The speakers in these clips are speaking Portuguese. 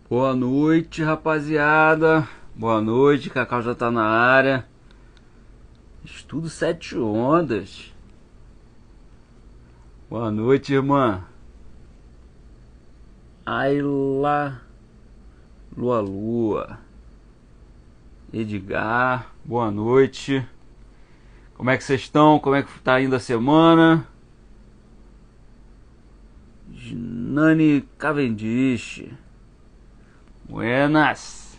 Boa noite, rapaziada. Boa noite, Cacau já tá na área. Estudo Sete Ondas. Boa noite, irmã. Ayla Lua Lua. Edgar, boa noite. Como é que vocês estão? Como é que tá indo a semana? Nani Cavendish. Buenas.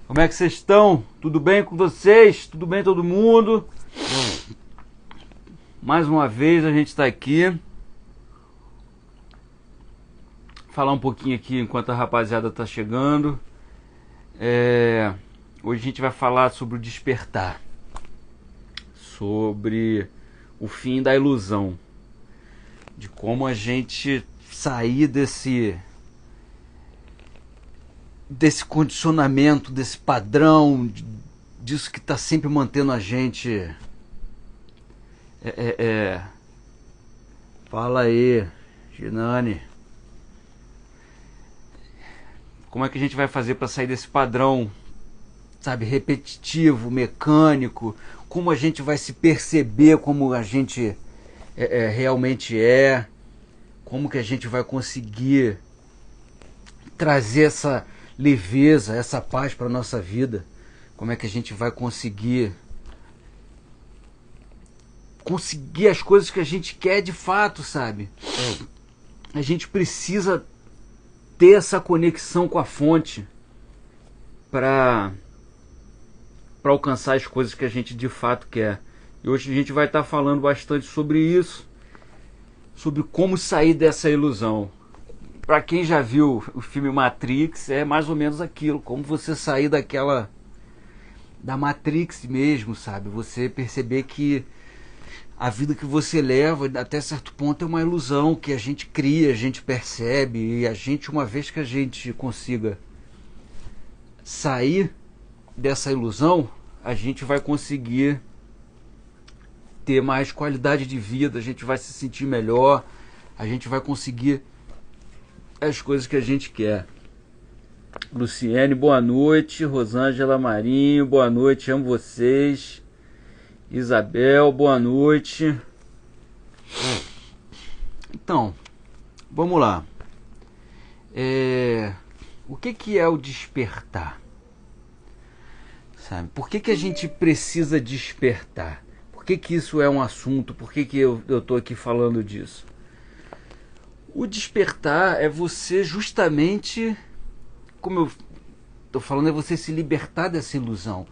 Como é que vocês estão? Tudo bem com vocês? Tudo bem todo mundo? Mais uma vez a gente está aqui. Falar um pouquinho aqui enquanto a rapaziada tá chegando. Hoje a gente vai falar sobre o despertar. Sobre o fim da ilusão. De como a gente sair desse condicionamento, desse padrão, disso que está sempre mantendo a gente. Fala aí, Ginani. Como é que a gente vai fazer para sair desse padrão, sabe, repetitivo, mecânico? Como a gente vai se perceber como a gente realmente é? Como que a gente vai conseguir trazer essa leveza, essa paz para nossa vida? Como é que a gente vai conseguir as coisas que a gente quer de fato, sabe? A gente precisa ter essa conexão com a fonte para alcançar as coisas que a gente de fato quer. E hoje a gente vai estar falando bastante sobre isso, sobre como sair dessa ilusão. Para quem já viu o filme Matrix, é mais ou menos aquilo, como você sair da Matrix mesmo, sabe? Você perceber que a vida que você leva até certo ponto é uma ilusão que a gente cria, a gente percebe, e a gente, uma vez que a gente consiga sair dessa ilusão, a gente vai conseguir ter mais qualidade de vida, a gente vai se sentir melhor, a gente vai conseguir as coisas que a gente quer. Luciene, boa noite. Rosângela Marinho, boa noite, amo vocês. Isabel, boa noite. Então, vamos lá. O que é o despertar? Sabe? Por que a gente precisa despertar? Por que isso é um assunto? Por que eu estou aqui falando disso? O despertar é você justamente, como eu estou falando, é você se libertar dessa ilusão.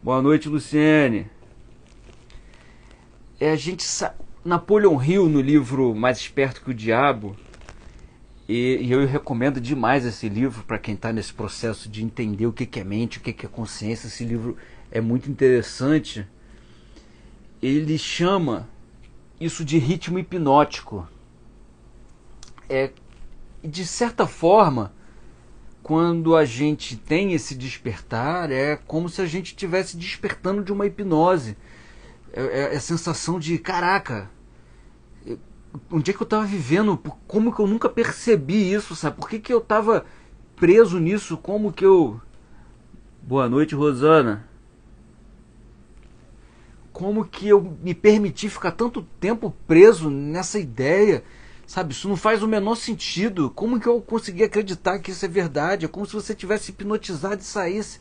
Boa noite, Luciene. Napoleon Hill, no livro Mais Esperto que o Diabo, e eu recomendo demais esse livro para quem está nesse processo de entender o que é mente, o que é consciência. Esse livro é muito interessante. Ele chama isso de ritmo hipnótico. De certa forma, quando a gente tem esse despertar, é como se a gente estivesse despertando de uma hipnose. É a sensação de, caraca, onde é que eu estava vivendo? Como que eu nunca percebi isso, sabe? Por que eu estava preso nisso? Como que eu... Boa noite, Rosana. Como que eu me permiti ficar tanto tempo preso nessa ideia? Sabe, isso não faz o menor sentido. Como que eu consegui acreditar que isso é verdade? É como se você tivesse hipnotizado e saísse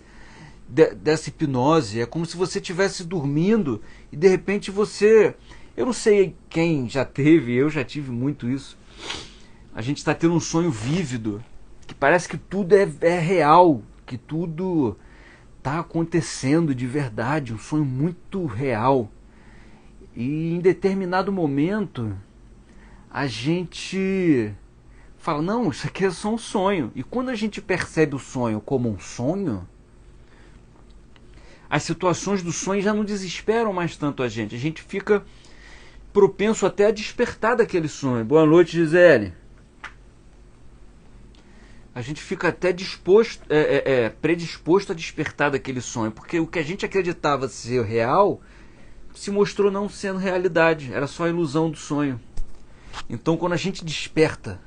dessa hipnose. É como se você estivesse dormindo e de repente você... Eu não sei quem já teve, eu já tive muito isso. A gente está tendo um sonho vívido, que parece que tudo é real, que tudo está acontecendo de verdade, um sonho muito real. E em determinado momento a gente fala, não, isso aqui é só um sonho. E quando a gente percebe o sonho como um sonho, as situações do sonho já não desesperam mais tanto a gente fica propenso até a despertar daquele sonho. Boa noite, Gisele. A gente fica até predisposto a despertar daquele sonho, porque o que a gente acreditava ser real se mostrou não sendo realidade, era só a ilusão do sonho. Então, quando a gente desperta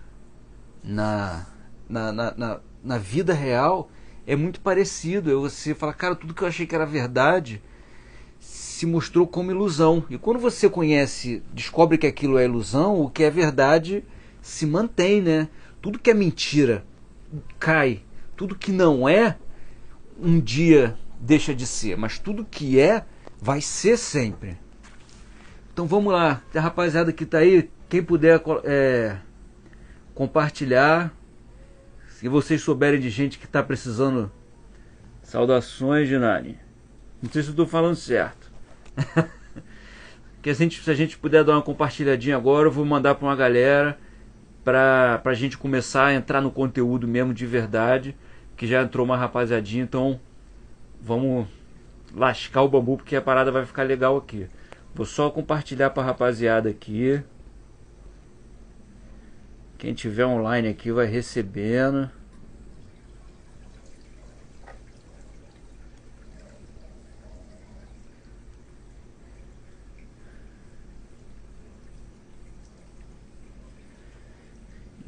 na, na vida real é muito parecido. É você falar, cara, tudo que eu achei que era verdade se mostrou como ilusão. E quando você conhece, descobre que aquilo é ilusão, o que é verdade se mantém, né? Tudo que é mentira cai. Tudo que não é, um dia deixa de ser. Mas tudo que é, vai ser sempre. Então vamos lá. A rapaziada que tá aí, quem puder compartilhar. Se vocês souberem de gente que tá precisando. Saudações, Ginari. Não sei se eu tô falando certo. Que se a gente puder dar uma compartilhadinha agora, eu vou mandar pra uma galera pra gente começar a entrar no conteúdo mesmo de verdade, que já entrou uma rapaziadinha, então vamos lascar o bambu porque a parada vai ficar legal aqui. Vou só compartilhar pra rapaziada aqui. Quem tiver online aqui vai recebendo.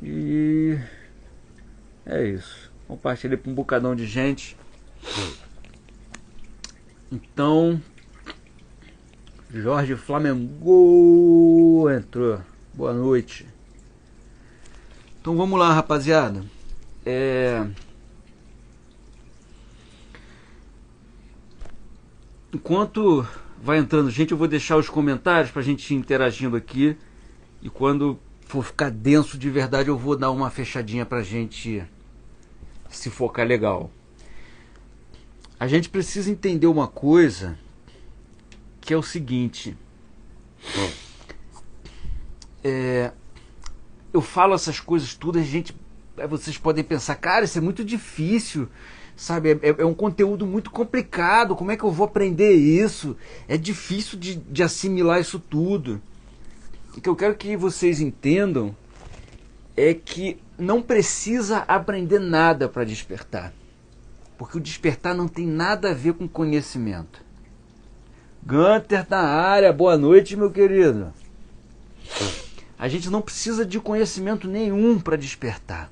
E é isso. Compartilhei para um bocadão de gente. Então, Jorge Flamengo entrou. Boa noite. Então vamos lá, rapaziada. Enquanto vai entrando gente, eu vou deixar os comentários pra gente ir interagindo aqui. E quando for ficar denso de verdade, eu vou dar uma fechadinha pra gente se focar legal. A gente precisa entender uma coisa, que é o seguinte. Eu falo essas coisas todas, vocês podem pensar, cara, isso é muito difícil, sabe? É um conteúdo muito complicado, como é que eu vou aprender isso? É difícil de assimilar isso tudo. O que eu quero que vocês entendam é que não precisa aprender nada para despertar. Porque o despertar não tem nada a ver com conhecimento. Gunter na área, boa noite, meu querido. A gente não precisa de conhecimento nenhum para despertar.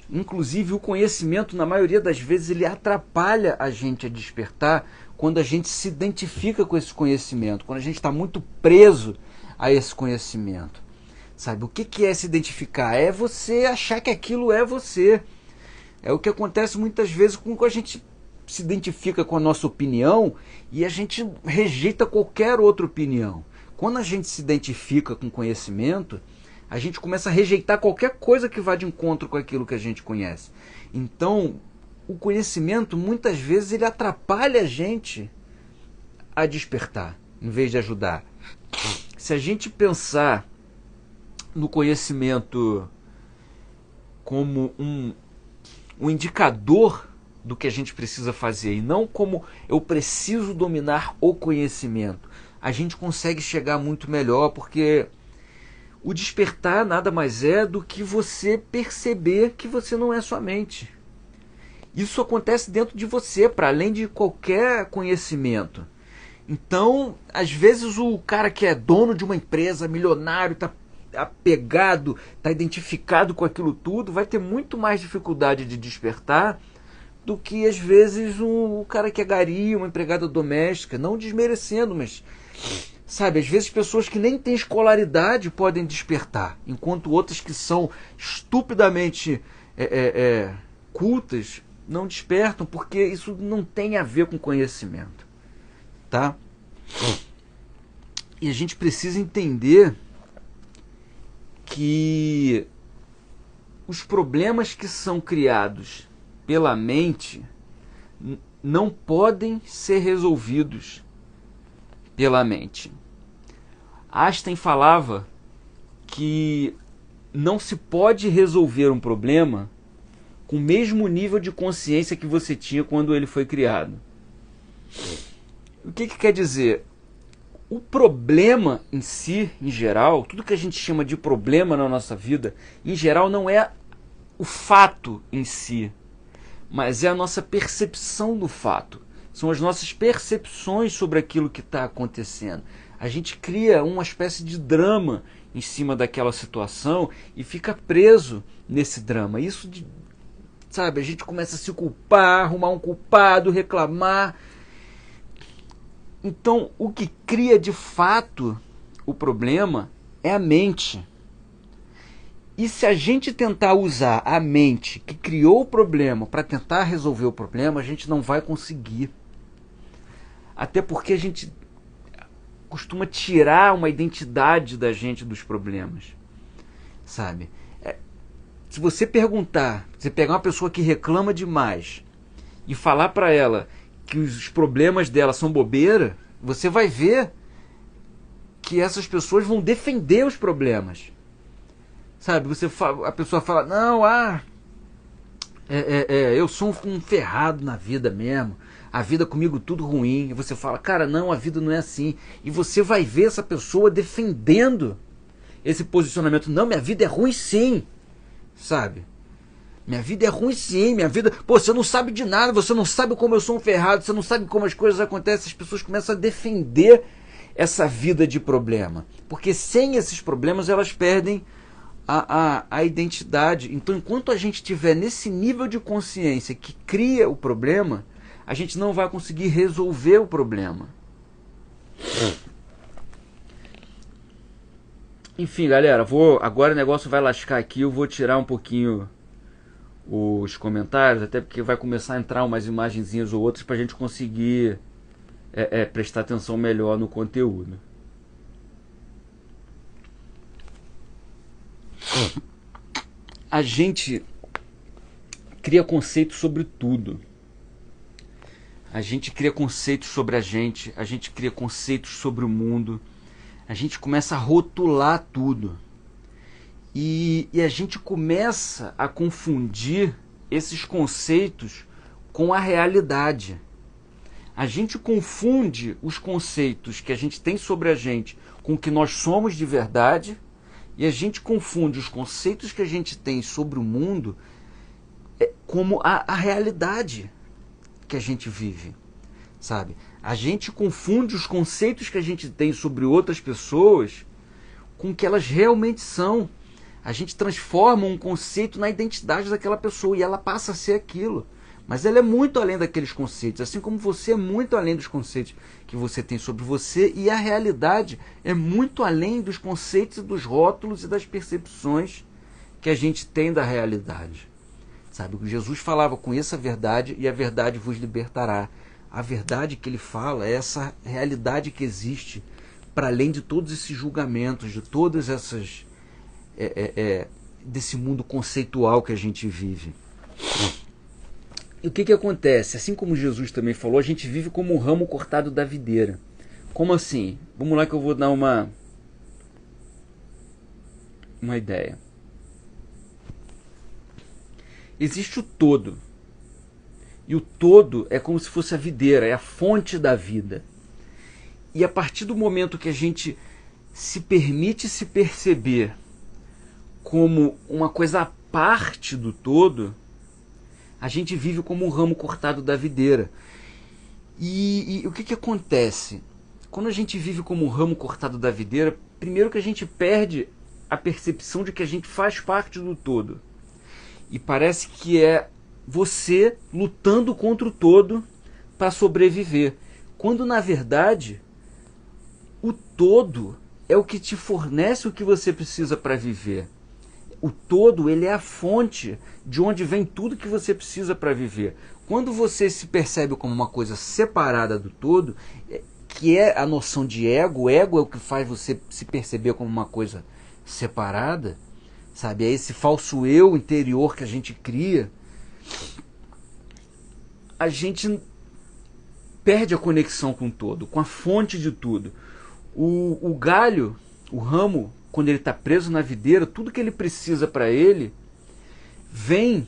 Inclusive, o conhecimento, na maioria das vezes, ele atrapalha a gente a despertar quando a gente se identifica com esse conhecimento, quando a gente está muito preso a esse conhecimento. Sabe, o que é se identificar? É você achar que aquilo é você. É o que acontece muitas vezes quando a gente se identifica com a nossa opinião e a gente rejeita qualquer outra opinião. Quando a gente se identifica com conhecimento, a gente começa a rejeitar qualquer coisa que vá de encontro com aquilo que a gente conhece. Então, o conhecimento, muitas vezes, ele atrapalha a gente a despertar, em vez de ajudar. Se a gente pensar no conhecimento como um indicador do que a gente precisa fazer e não como eu preciso dominar o conhecimento, a gente consegue chegar muito melhor, porque o despertar nada mais é do que você perceber que você não é sua mente. Isso acontece dentro de você, para além de qualquer conhecimento. Então, às vezes o cara que é dono de uma empresa, milionário, está apegado, está identificado com aquilo tudo, vai ter muito mais dificuldade de despertar do que às vezes o cara que é gari, uma empregada doméstica, não desmerecendo, mas sabe, às vezes pessoas que nem têm escolaridade podem despertar, enquanto outras que são estupidamente cultas não despertam, porque isso não tem a ver com conhecimento, tá? E a gente precisa entender que os problemas que são criados pela mente não podem ser resolvidos pela mente. Einstein falava que não se pode resolver um problema com o mesmo nível de consciência que você tinha quando ele foi criado. O que quer dizer? O problema em si, em geral, tudo que a gente chama de problema na nossa vida, em geral não é o fato em si, mas é a nossa percepção do fato. São as nossas percepções sobre aquilo que está acontecendo. A gente cria uma espécie de drama em cima daquela situação e fica preso nesse drama. Isso, sabe, a gente começa a se culpar, arrumar um culpado, reclamar. Então, o que cria de fato o problema é a mente. E se a gente tentar usar a mente que criou o problema para tentar resolver o problema, a gente não vai conseguir. Até porque a gente costuma tirar uma identidade da gente dos problemas, sabe? Se você perguntar, você pegar uma pessoa que reclama demais e falar para ela que os problemas dela são bobeira, você vai ver que essas pessoas vão defender os problemas. Sabe, a pessoa fala, não, eu sou um ferrado na vida mesmo, a vida comigo tudo ruim. E você fala, cara, não, a vida não é assim. E você vai ver essa pessoa defendendo esse posicionamento. Não, minha vida é ruim sim, sabe? Minha vida é ruim sim, minha vida... Pô, você não sabe de nada, você não sabe como eu sou um ferrado, você não sabe como as coisas acontecem. As pessoas começam a defender essa vida de problema. Porque sem esses problemas elas perdem a identidade. Então, enquanto a gente estiver nesse nível de consciência que cria o problema, a gente não vai conseguir resolver o problema. Enfim, galera, agora o negócio vai lascar aqui. Eu vou tirar um pouquinho os comentários, até porque vai começar a entrar umas imagenzinhas ou outras para a gente conseguir prestar atenção melhor no conteúdo. A gente cria conceitos sobre tudo. A gente cria conceitos sobre a gente cria conceitos sobre o mundo. A gente começa a rotular tudo. E a gente começa a confundir esses conceitos com a realidade. A gente confunde os conceitos que a gente tem sobre a gente com o que nós somos de verdade. E a gente confunde os conceitos que a gente tem sobre o mundo como a realidade que a gente vive, sabe? A gente confunde os conceitos que a gente tem sobre outras pessoas com o que elas realmente são. A gente transforma um conceito na identidade daquela pessoa e ela passa a ser aquilo. Mas ela é muito além daqueles conceitos, assim como você é muito além dos conceitos que você tem sobre você, e a realidade é muito além dos conceitos, dos rótulos e das percepções que a gente tem da realidade. Sabe, Jesus falava, conheça a verdade e a verdade vos libertará. A verdade que ele fala é essa realidade que existe para além de todos esses julgamentos, de todas essas desse mundo conceitual que a gente vive. E o que acontece? Assim como Jesus também falou, a gente vive como um ramo cortado da videira. Como assim? Vamos lá que eu vou dar uma ideia. Existe o todo. E o todo é como se fosse a videira, é a fonte da vida. E a partir do momento que a gente se permite se perceber como uma coisa à parte do todo, a gente vive como um ramo cortado da videira. E o que acontece? Quando a gente vive como um ramo cortado da videira, primeiro que a gente perde a percepção de que a gente faz parte do todo. E parece que é você lutando contra o todo para sobreviver. Quando, na verdade, o todo é o que te fornece o que você precisa para viver. O todo, ele é a fonte de onde vem tudo que você precisa para viver. Quando você se percebe como uma coisa separada do todo, que é a noção de ego, o ego é o que faz você se perceber como uma coisa separada, sabe? É esse falso eu interior que a gente cria. A gente perde a conexão com o todo, com a fonte de tudo. O galho, o ramo, quando ele está preso na videira, tudo que ele precisa para ele vem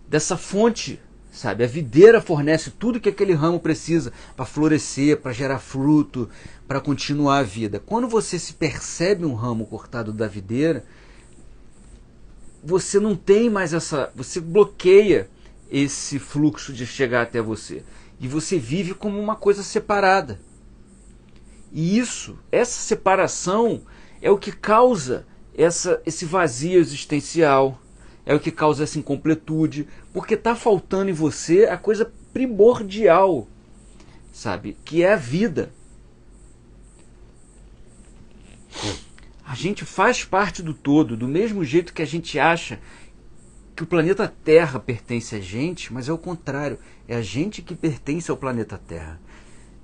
dessa fonte, sabe? A videira fornece tudo que aquele ramo precisa para florescer, para gerar fruto, para continuar a vida. Quando você se percebe um ramo cortado da videira, você não tem mais você bloqueia esse fluxo de chegar até você. E você vive como uma coisa separada, E essa separação é o que causa esse vazio existencial, é o que causa essa incompletude, porque está faltando em você a coisa primordial, sabe? Que é a vida. A gente faz parte do todo, do mesmo jeito que a gente acha que o planeta Terra pertence a gente, mas é o contrário, é a gente que pertence ao planeta Terra.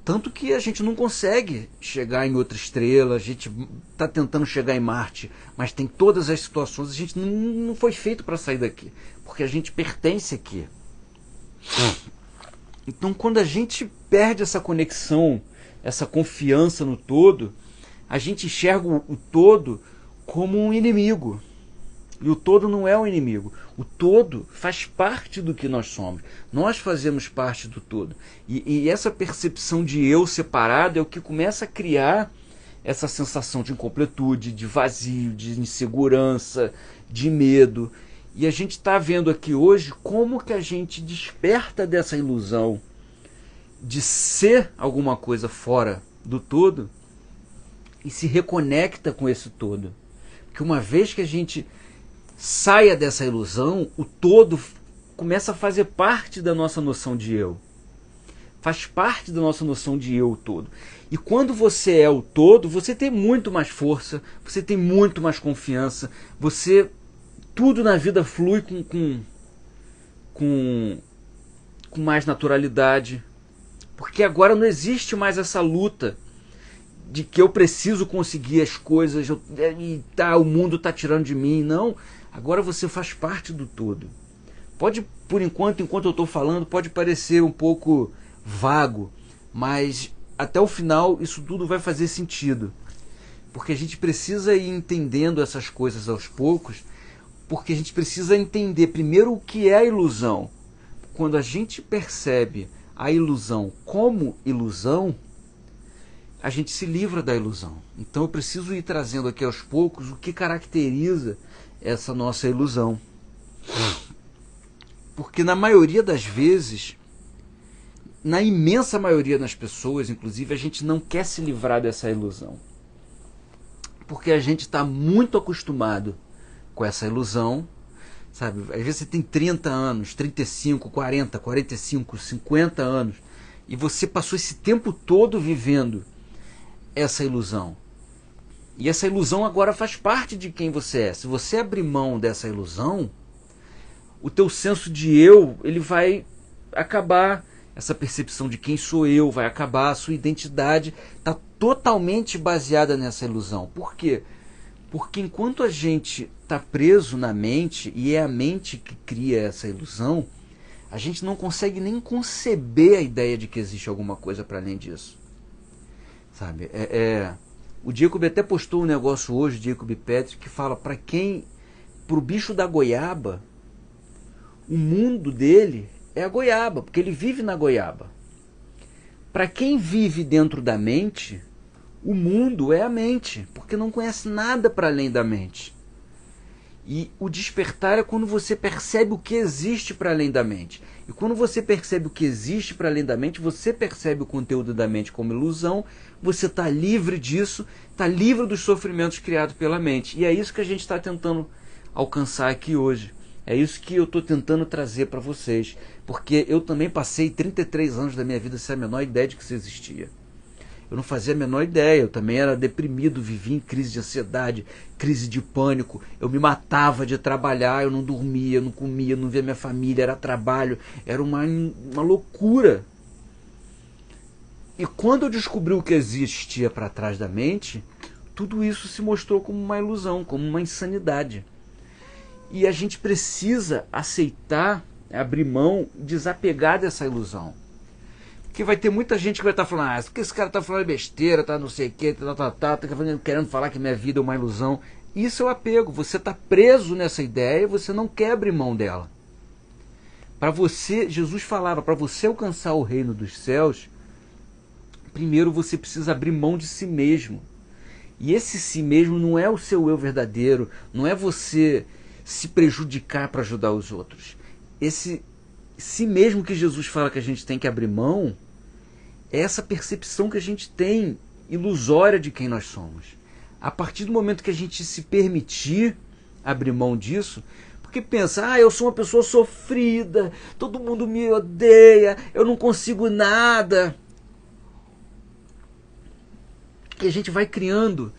Tanto que a gente não consegue chegar em outra estrela, a gente está tentando chegar em Marte, mas tem todas as situações, a gente não foi feito para sair daqui, porque a gente pertence aqui. Então, quando a gente perde essa conexão, essa confiança no todo, a gente enxerga o todo como um inimigo. E o todo não é um inimigo. O todo faz parte do que nós somos. Nós fazemos parte do todo. E essa percepção de eu separado é o que começa a criar essa sensação de incompletude, de vazio, de insegurança, de medo. E a gente está vendo aqui hoje como que a gente desperta dessa ilusão de ser alguma coisa fora do todo e se reconecta com esse todo. Porque uma vez que a gente saia dessa ilusão, o todo começa a fazer parte da nossa noção de eu. Faz parte da nossa noção de eu todo. E quando você é o todo, você tem muito mais força, você tem muito mais confiança, tudo na vida flui com mais naturalidade. Porque agora não existe mais essa luta de que eu preciso conseguir as coisas e o mundo está tirando de mim. Não, agora você faz parte do todo. Pode, por enquanto eu estou falando, pode parecer um pouco vago, mas até o final isso tudo vai fazer sentido. Porque a gente precisa ir entendendo essas coisas aos poucos, porque a gente precisa entender primeiro o que é a ilusão. Quando a gente percebe a ilusão como ilusão, a gente se livra da ilusão. Então eu preciso ir trazendo aqui aos poucos o que caracteriza essa nossa ilusão. Porque na maioria das vezes, na imensa maioria das pessoas, inclusive, a gente não quer se livrar dessa ilusão. Porque a gente está muito acostumado com essa ilusão, sabe? Às vezes você tem 30 anos, 35, 40, 45, 50 anos, e você passou esse tempo todo vivendo essa ilusão. E essa ilusão agora faz parte de quem você é. Se você abrir mão dessa ilusão, o teu senso de eu, ele vai acabar. Essa percepção de quem sou eu vai acabar. A sua identidade está totalmente baseada nessa ilusão. Por quê? Porque enquanto a gente está preso na mente, e é a mente que cria essa ilusão, a gente não consegue nem conceber a ideia de que existe alguma coisa para além disso. Sabe? O Jacob até postou um negócio hoje, Jacob Petri, que fala pro bicho da goiaba, o mundo dele é a goiaba, porque ele vive na goiaba. Para quem vive dentro da mente, o mundo é a mente, porque não conhece nada para além da mente. E o despertar é quando você percebe o que existe para além da mente. E quando você percebe o que existe para além da mente, você percebe o conteúdo da mente como ilusão, você está livre disso, está livre dos sofrimentos criados pela mente. E é isso que a gente está tentando alcançar aqui hoje. É isso que eu estou tentando trazer para vocês. Porque eu também passei 33 anos da minha vida sem a menor ideia de que isso existia. Eu não fazia a menor ideia, eu também era deprimido, vivia em crise de ansiedade, crise de pânico, eu me matava de trabalhar, eu não dormia, eu não comia, eu não via minha família, era trabalho, era uma loucura. E quando eu descobri o que existia para trás da mente, tudo isso se mostrou como uma ilusão, como uma insanidade. E a gente precisa aceitar, abrir mão, desapegar dessa ilusão. Porque vai ter muita gente que vai estar falando, porque esse cara está falando besteira, tá não sei o que, tá querendo falar que minha vida é uma ilusão. Isso é o apego, você está preso nessa ideia, você não quer abrir mão dela. Para você, Jesus falava, para você alcançar o reino dos céus, primeiro você precisa abrir mão de si mesmo. E esse si mesmo não é o seu eu verdadeiro, não é você se prejudicar para ajudar os outros. Esse si mesmo que Jesus fala que a gente tem que abrir mão, é essa percepção que a gente tem ilusória de quem nós somos. A partir do momento que a gente se permitir abrir mão disso, porque pensa, eu sou uma pessoa sofrida, todo mundo me odeia, eu não consigo nada. E a gente vai criando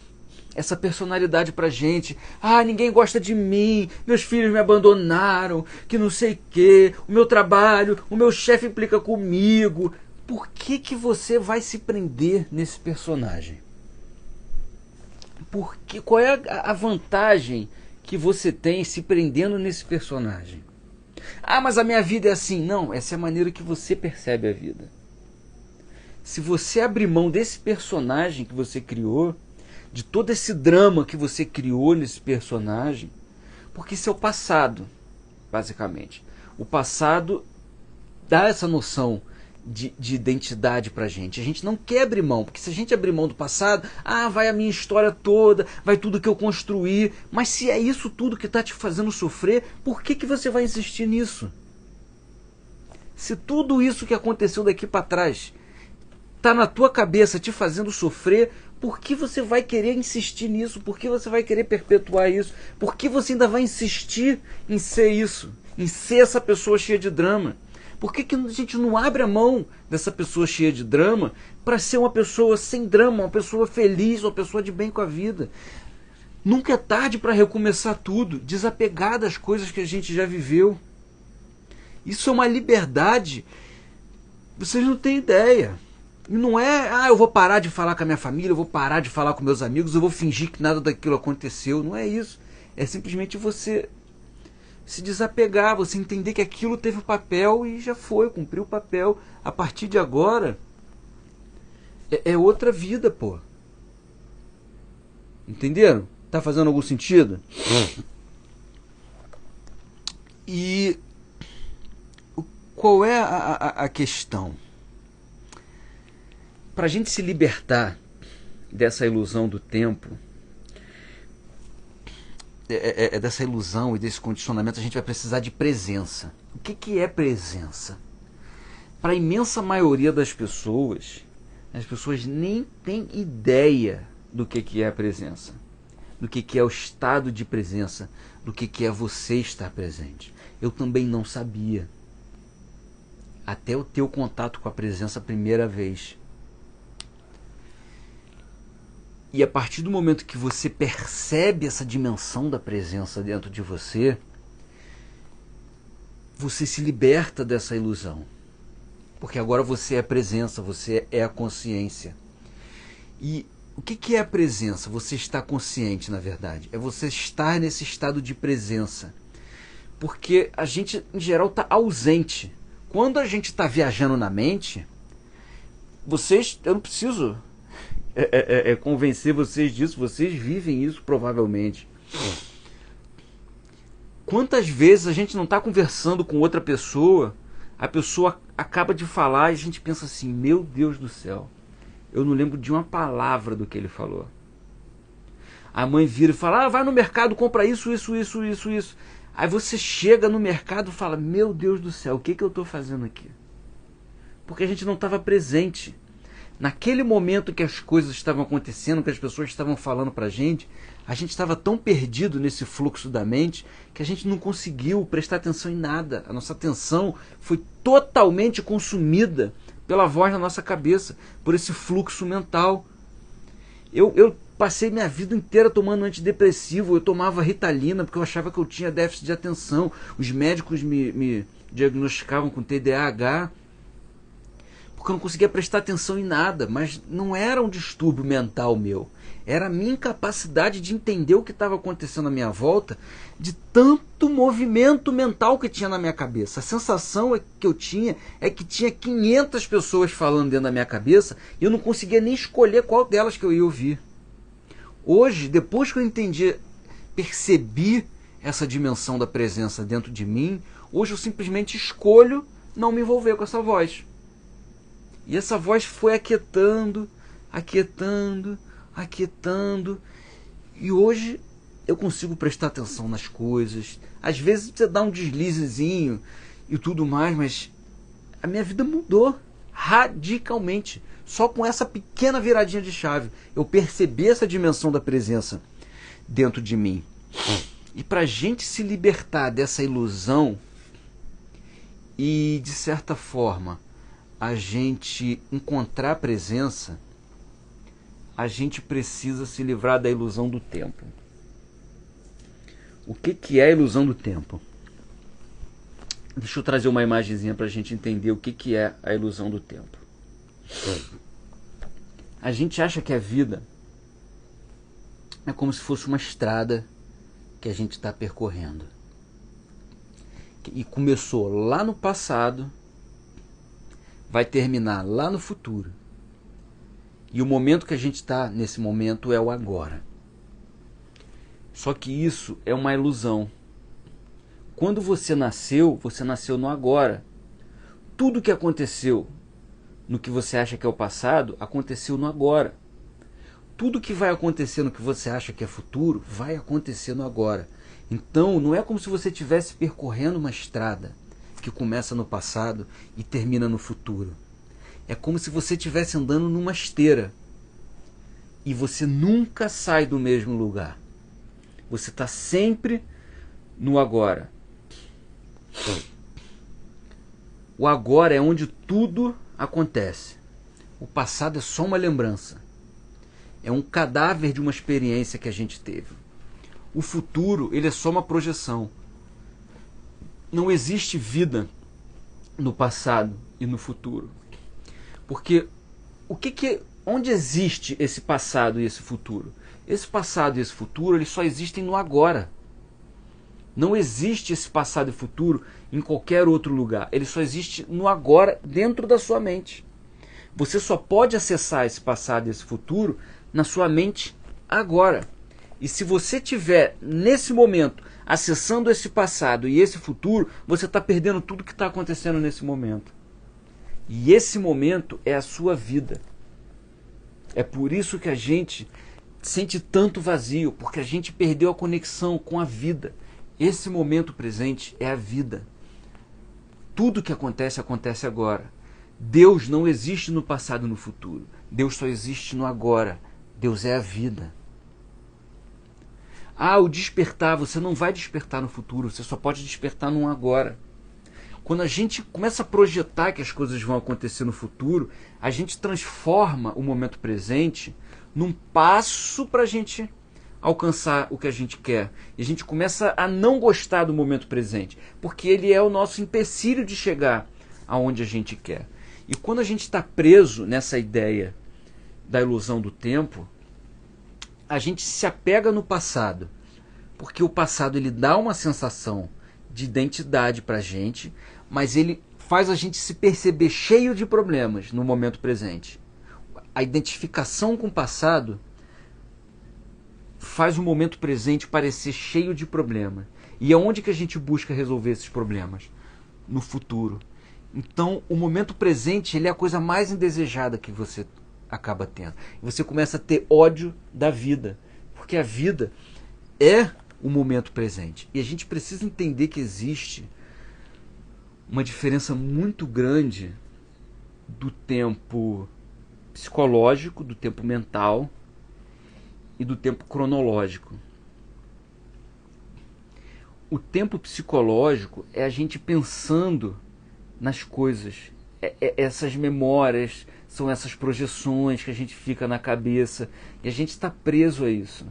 essa personalidade pra gente. Ninguém gosta de mim, meus filhos me abandonaram, que não sei o quê, o meu trabalho, o meu chefe implica comigo. Por que você vai se prender nesse personagem? Qual é a vantagem que você tem se prendendo nesse personagem? Mas a minha vida é assim. Não, essa é a maneira que você percebe a vida. Se você abrir mão desse personagem que você criou, de todo esse drama que você criou nesse personagem, porque isso é o passado, basicamente. O passado dá essa noção de identidade pra gente. A gente não quer abrir mão, porque se a gente abrir mão do passado, vai a minha história toda, vai tudo que eu construí. Mas se é isso tudo que tá te fazendo sofrer, por que você vai insistir nisso? Se tudo isso que aconteceu daqui pra trás tá na tua cabeça te fazendo sofrer, por que você vai querer insistir nisso? Por que você vai querer perpetuar isso? Por que você ainda vai insistir em ser isso? Em ser essa pessoa cheia de drama? Por que a gente não abre a mão dessa pessoa cheia de drama para ser uma pessoa sem drama, uma pessoa feliz, uma pessoa de bem com a vida? Nunca é tarde para recomeçar tudo, desapegar das coisas que a gente já viveu. Isso é uma liberdade. Vocês não têm ideia. Não é, eu vou parar de falar com a minha família, eu vou parar de falar com meus amigos, eu vou fingir que nada daquilo aconteceu. Não é isso. É simplesmente você se desapegar, você entender que aquilo teve o papel e já foi, cumpriu o papel. A partir de agora, é outra vida, pô. Entenderam? Tá fazendo algum sentido? E qual é a questão? Para a gente se libertar dessa ilusão do tempo, dessa ilusão e desse condicionamento, a gente vai precisar de presença. O que é presença? Para a imensa maioria das pessoas, as pessoas nem têm ideia do que é a presença, do que é o estado de presença, do que é você estar presente. Eu também não sabia, até eu ter o contato com a presença a primeira vez. E a partir do momento que você percebe essa dimensão da presença dentro de você, você se liberta dessa ilusão. Porque agora você é a presença, você é a consciência. E o que é a presença? Você está consciente, na verdade. É você estar nesse estado de presença. Porque a gente, em geral, está ausente. Quando a gente está viajando na mente, eu não preciso convencer vocês disso, vocês vivem isso provavelmente. Quantas vezes a gente não está conversando com outra pessoa, a pessoa acaba de falar e a gente pensa assim, meu Deus do céu, eu não lembro de uma palavra do que ele falou. A mãe vira e fala, vai no mercado, compra isso. Aí você chega no mercado e fala, meu Deus do céu, o que eu estou fazendo aqui? Porque a gente não estava presente. Naquele momento que as coisas estavam acontecendo, que as pessoas estavam falando pra gente, a gente estava tão perdido nesse fluxo da mente que a gente não conseguiu prestar atenção em nada. A nossa atenção foi totalmente consumida pela voz na nossa cabeça, por esse fluxo mental. Eu passei minha vida inteira tomando antidepressivo, eu tomava Ritalina porque eu achava que eu tinha déficit de atenção. Os médicos me diagnosticavam com TDAH, porque eu não conseguia prestar atenção em nada, mas não era um distúrbio mental meu. Era a minha incapacidade de entender o que estava acontecendo à minha volta, de tanto movimento mental que tinha na minha cabeça. A sensação que eu tinha é que tinha 500 pessoas falando dentro da minha cabeça e eu não conseguia nem escolher qual delas que eu ia ouvir. Hoje, depois que eu entendi, percebi essa dimensão da presença dentro de mim, hoje eu simplesmente escolho não me envolver com essa voz. E essa voz foi aquietando, e hoje eu consigo prestar atenção nas coisas. Às vezes você dá um deslizezinho e tudo mais, mas a minha vida mudou radicalmente. Só com essa pequena viradinha de chave, eu percebi essa dimensão da presença dentro de mim. E para a gente se libertar dessa ilusão e, de certa forma, a gente encontrar a presença, a gente precisa se livrar da ilusão do tempo. O que é a ilusão do tempo? Deixa eu trazer uma imagenzinha para a gente entender o que é a ilusão do tempo. A gente acha que a vida é como se fosse uma estrada que a gente está percorrendo. E começou lá no passado, vai terminar lá no futuro. E o momento que a gente está nesse momento é o agora. Só que isso é uma ilusão. Quando você nasceu no agora. Tudo que aconteceu no que você acha que é o passado, aconteceu no agora. Tudo que vai acontecer no que você acha que é futuro, vai acontecer no agora. Então, não é como se você estivesse percorrendo uma estrada que começa no passado e termina no futuro. É como se você estivesse andando numa esteira e você nunca sai do mesmo lugar. Você está sempre no agora. O agora é onde tudo acontece. O passado é só uma lembrança. É um cadáver de uma experiência que a gente teve. O futuro, ele é só uma projeção. Não existe vida no passado e no futuro. Porque onde existe esse passado e esse futuro? Esse passado e esse futuro, eles só existem no agora. Não existe esse passado e futuro em qualquer outro lugar. Ele só existe no agora, dentro da sua mente. Você só pode acessar esse passado e esse futuro na sua mente agora. E se você estiver nesse momento acessando esse passado e esse futuro, você está perdendo tudo que está acontecendo nesse momento. E esse momento é a sua vida. É por isso que a gente sente tanto vazio, porque a gente perdeu a conexão com a vida. Esse momento presente é a vida. Tudo que acontece, acontece agora. Deus não existe no passado e no futuro. Deus só existe no agora. Deus é a vida. O despertar, você não vai despertar no futuro, você só pode despertar no agora. Quando a gente começa a projetar que as coisas vão acontecer no futuro, a gente transforma o momento presente num passo para a gente alcançar o que a gente quer. E a gente começa a não gostar do momento presente, porque ele é o nosso empecilho de chegar aonde a gente quer. E quando a gente está preso nessa ideia da ilusão do tempo, a gente se apega no passado, porque o passado ele dá uma sensação de identidade para a gente, mas ele faz a gente se perceber cheio de problemas no momento presente. A identificação com o passado faz o momento presente parecer cheio de problemas. E aonde que a gente busca resolver esses problemas? No futuro. Então, o momento presente ele é a coisa mais indesejada que você acaba tendo. E você começa a ter ódio da vida, porque a vida é o momento presente. E a gente precisa entender que existe uma diferença muito grande do tempo psicológico, do tempo mental e do tempo cronológico. O tempo psicológico é a gente pensando nas coisas. Essas memórias são essas projeções que a gente fica na cabeça e a gente está preso a isso.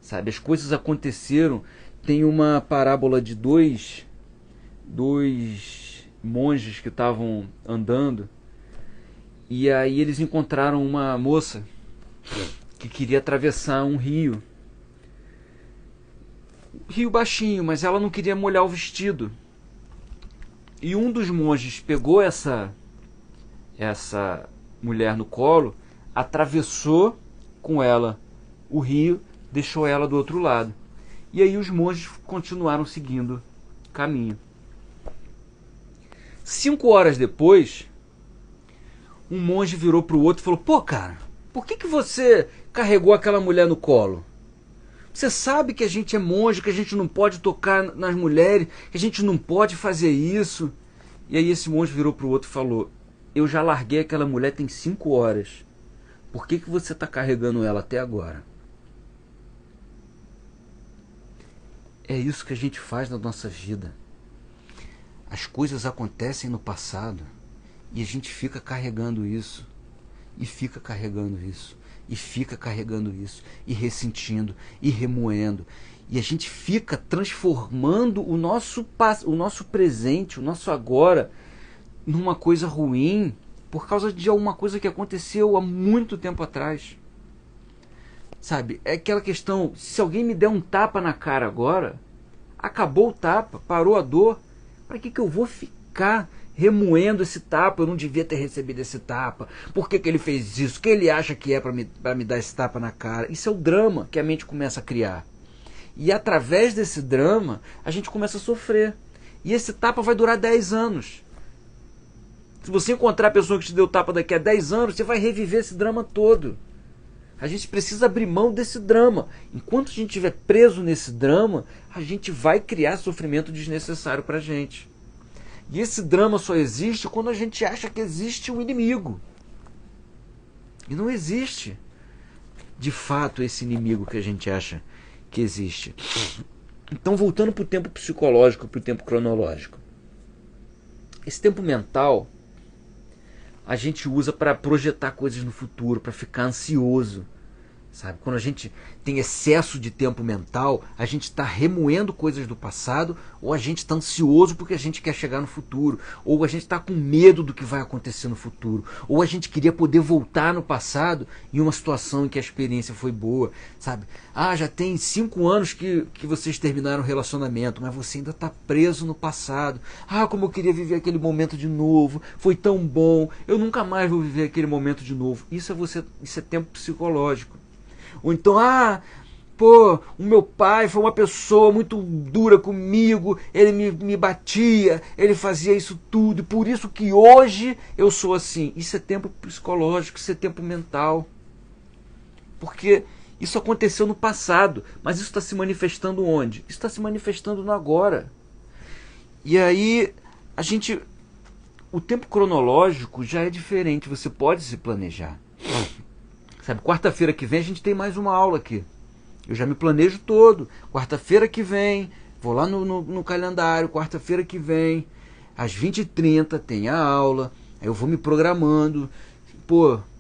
Sabe? As coisas aconteceram. Tem uma parábola de dois monges que estavam andando e aí eles encontraram uma moça que queria atravessar um rio. Rio baixinho, mas ela não queria molhar o vestido. E um dos monges pegou essa mulher no colo, atravessou com ela o rio, deixou ela do outro lado. E aí os monges continuaram seguindo o caminho. 5 horas depois, um monge virou para o outro e falou: "Pô, cara, por que você carregou aquela mulher no colo? Você sabe que a gente é monge, que a gente não pode tocar nas mulheres, que a gente não pode fazer isso." E aí esse monge virou para o outro e falou: eu já larguei aquela mulher tem 5 horas. Por que você está carregando ela até agora? É isso que a gente faz na nossa vida. As coisas acontecem no passado e a gente fica carregando isso, e fica carregando isso, e fica carregando isso, e ressentindo, e remoendo. E a gente fica transformando o nosso presente, o nosso agora, numa coisa ruim por causa de alguma coisa que aconteceu há muito tempo atrás. Sabe, é aquela questão, se alguém me der um tapa na cara agora, acabou o tapa, parou a dor, para que eu vou ficar remoendo esse tapa? Eu não devia ter recebido esse tapa, por que ele fez isso, o que ele acha que é para me dar esse tapa na cara? Isso é o drama que a mente começa a criar. E através desse drama, a gente começa a sofrer. E esse tapa vai durar 10 anos. Se você encontrar a pessoa que te deu tapa daqui a 10 anos, você vai reviver esse drama todo. A gente precisa abrir mão desse drama. Enquanto a gente estiver preso nesse drama, a gente vai criar sofrimento desnecessário pra gente. E esse drama só existe quando a gente acha que existe um inimigo. E não existe, de fato, esse inimigo que a gente acha que existe. Então, voltando para o tempo psicológico, para o tempo cronológico. Esse tempo mental a gente usa para projetar coisas no futuro, para ficar ansioso. Sabe? Quando a gente tem excesso de tempo mental, a gente está remoendo coisas do passado, ou a gente está ansioso porque a gente quer chegar no futuro, ou a gente está com medo do que vai acontecer no futuro, ou a gente queria poder voltar no passado em uma situação em que a experiência foi boa, sabe? Ah, já tem 5 anos que vocês terminaram o relacionamento, mas você ainda está preso no passado. Ah, como eu queria viver aquele momento de novo, foi tão bom, eu nunca mais vou viver aquele momento de novo. Isso é tempo psicológico. Ou então, o meu pai foi uma pessoa muito dura comigo, ele me batia, ele fazia isso tudo, e por isso que hoje eu sou assim. Isso é tempo psicológico, isso é tempo mental. Porque isso aconteceu no passado, mas isso está se manifestando onde? Isso está se manifestando no agora. E aí, o tempo cronológico já é diferente, você pode se planejar. Sabe, quarta-feira que vem a gente tem mais uma aula aqui. Eu já me planejo todo. Quarta-feira que vem, vou lá no calendário, quarta-feira que vem, às 20h30 tem a aula. Aí eu vou me programando.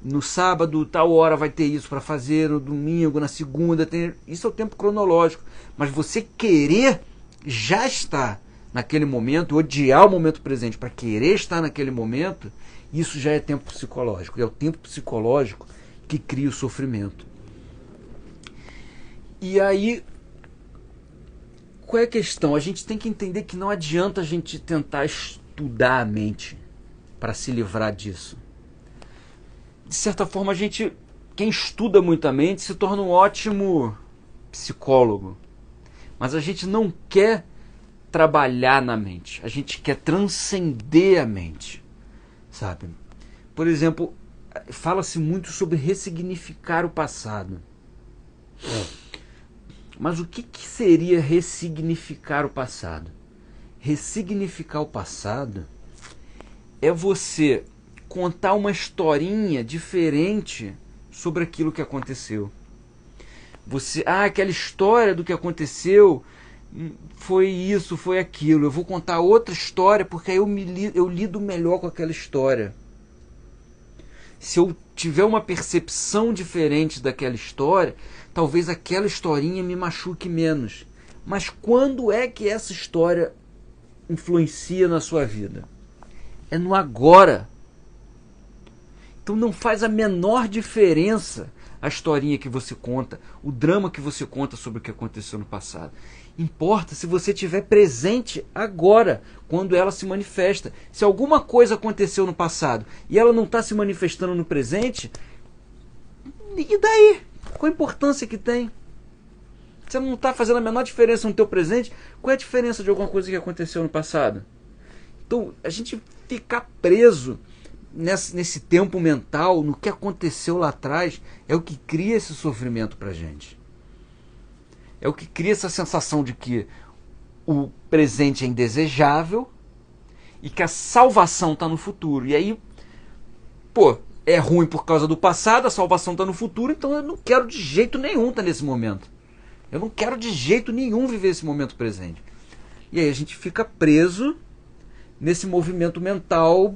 No sábado, tal hora vai ter isso para fazer, no domingo, na segunda. Isso é o tempo cronológico. Mas você querer já estar naquele momento, odiar o momento presente para querer estar naquele momento, isso já é tempo psicológico. E é o tempo psicológico que cria o sofrimento. E aí, qual é a questão? A gente tem que entender que não adianta a gente tentar estudar a mente para se livrar disso. De certa forma, quem estuda muito a mente se torna um ótimo psicólogo. Mas a gente não quer trabalhar na mente. A gente quer transcender a mente. Sabe? Por exemplo, fala-se muito sobre ressignificar o passado. Mas o que seria ressignificar o passado? Ressignificar o passado é você contar uma historinha diferente sobre aquilo que aconteceu. Aquela história do que aconteceu foi isso, foi aquilo. Eu vou contar outra história porque aí eu lido melhor com aquela história. Se eu tiver uma percepção diferente daquela história, talvez aquela historinha me machuque menos. Mas quando é que essa história influencia na sua vida? É no agora. Então não faz a menor diferença a historinha que você conta, o drama que você conta sobre o que aconteceu no passado. Importa se você estiver presente agora, quando ela se manifesta. Se alguma coisa aconteceu no passado e ela não está se manifestando no presente, e daí? Qual a importância que tem? Você não está fazendo a menor diferença no teu presente, qual é a diferença de alguma coisa que aconteceu no passado? Então, a gente ficar preso nesse tempo mental, no que aconteceu lá atrás, é o que cria esse sofrimento pra gente. É o que cria essa sensação de que o presente é indesejável e que a salvação está no futuro. E aí pô, é ruim por causa do passado, a salvação está no futuro, então eu não quero de jeito nenhum estar nesse momento. Eu não quero de jeito nenhum viver esse momento presente. E aí a gente fica preso nesse movimento mental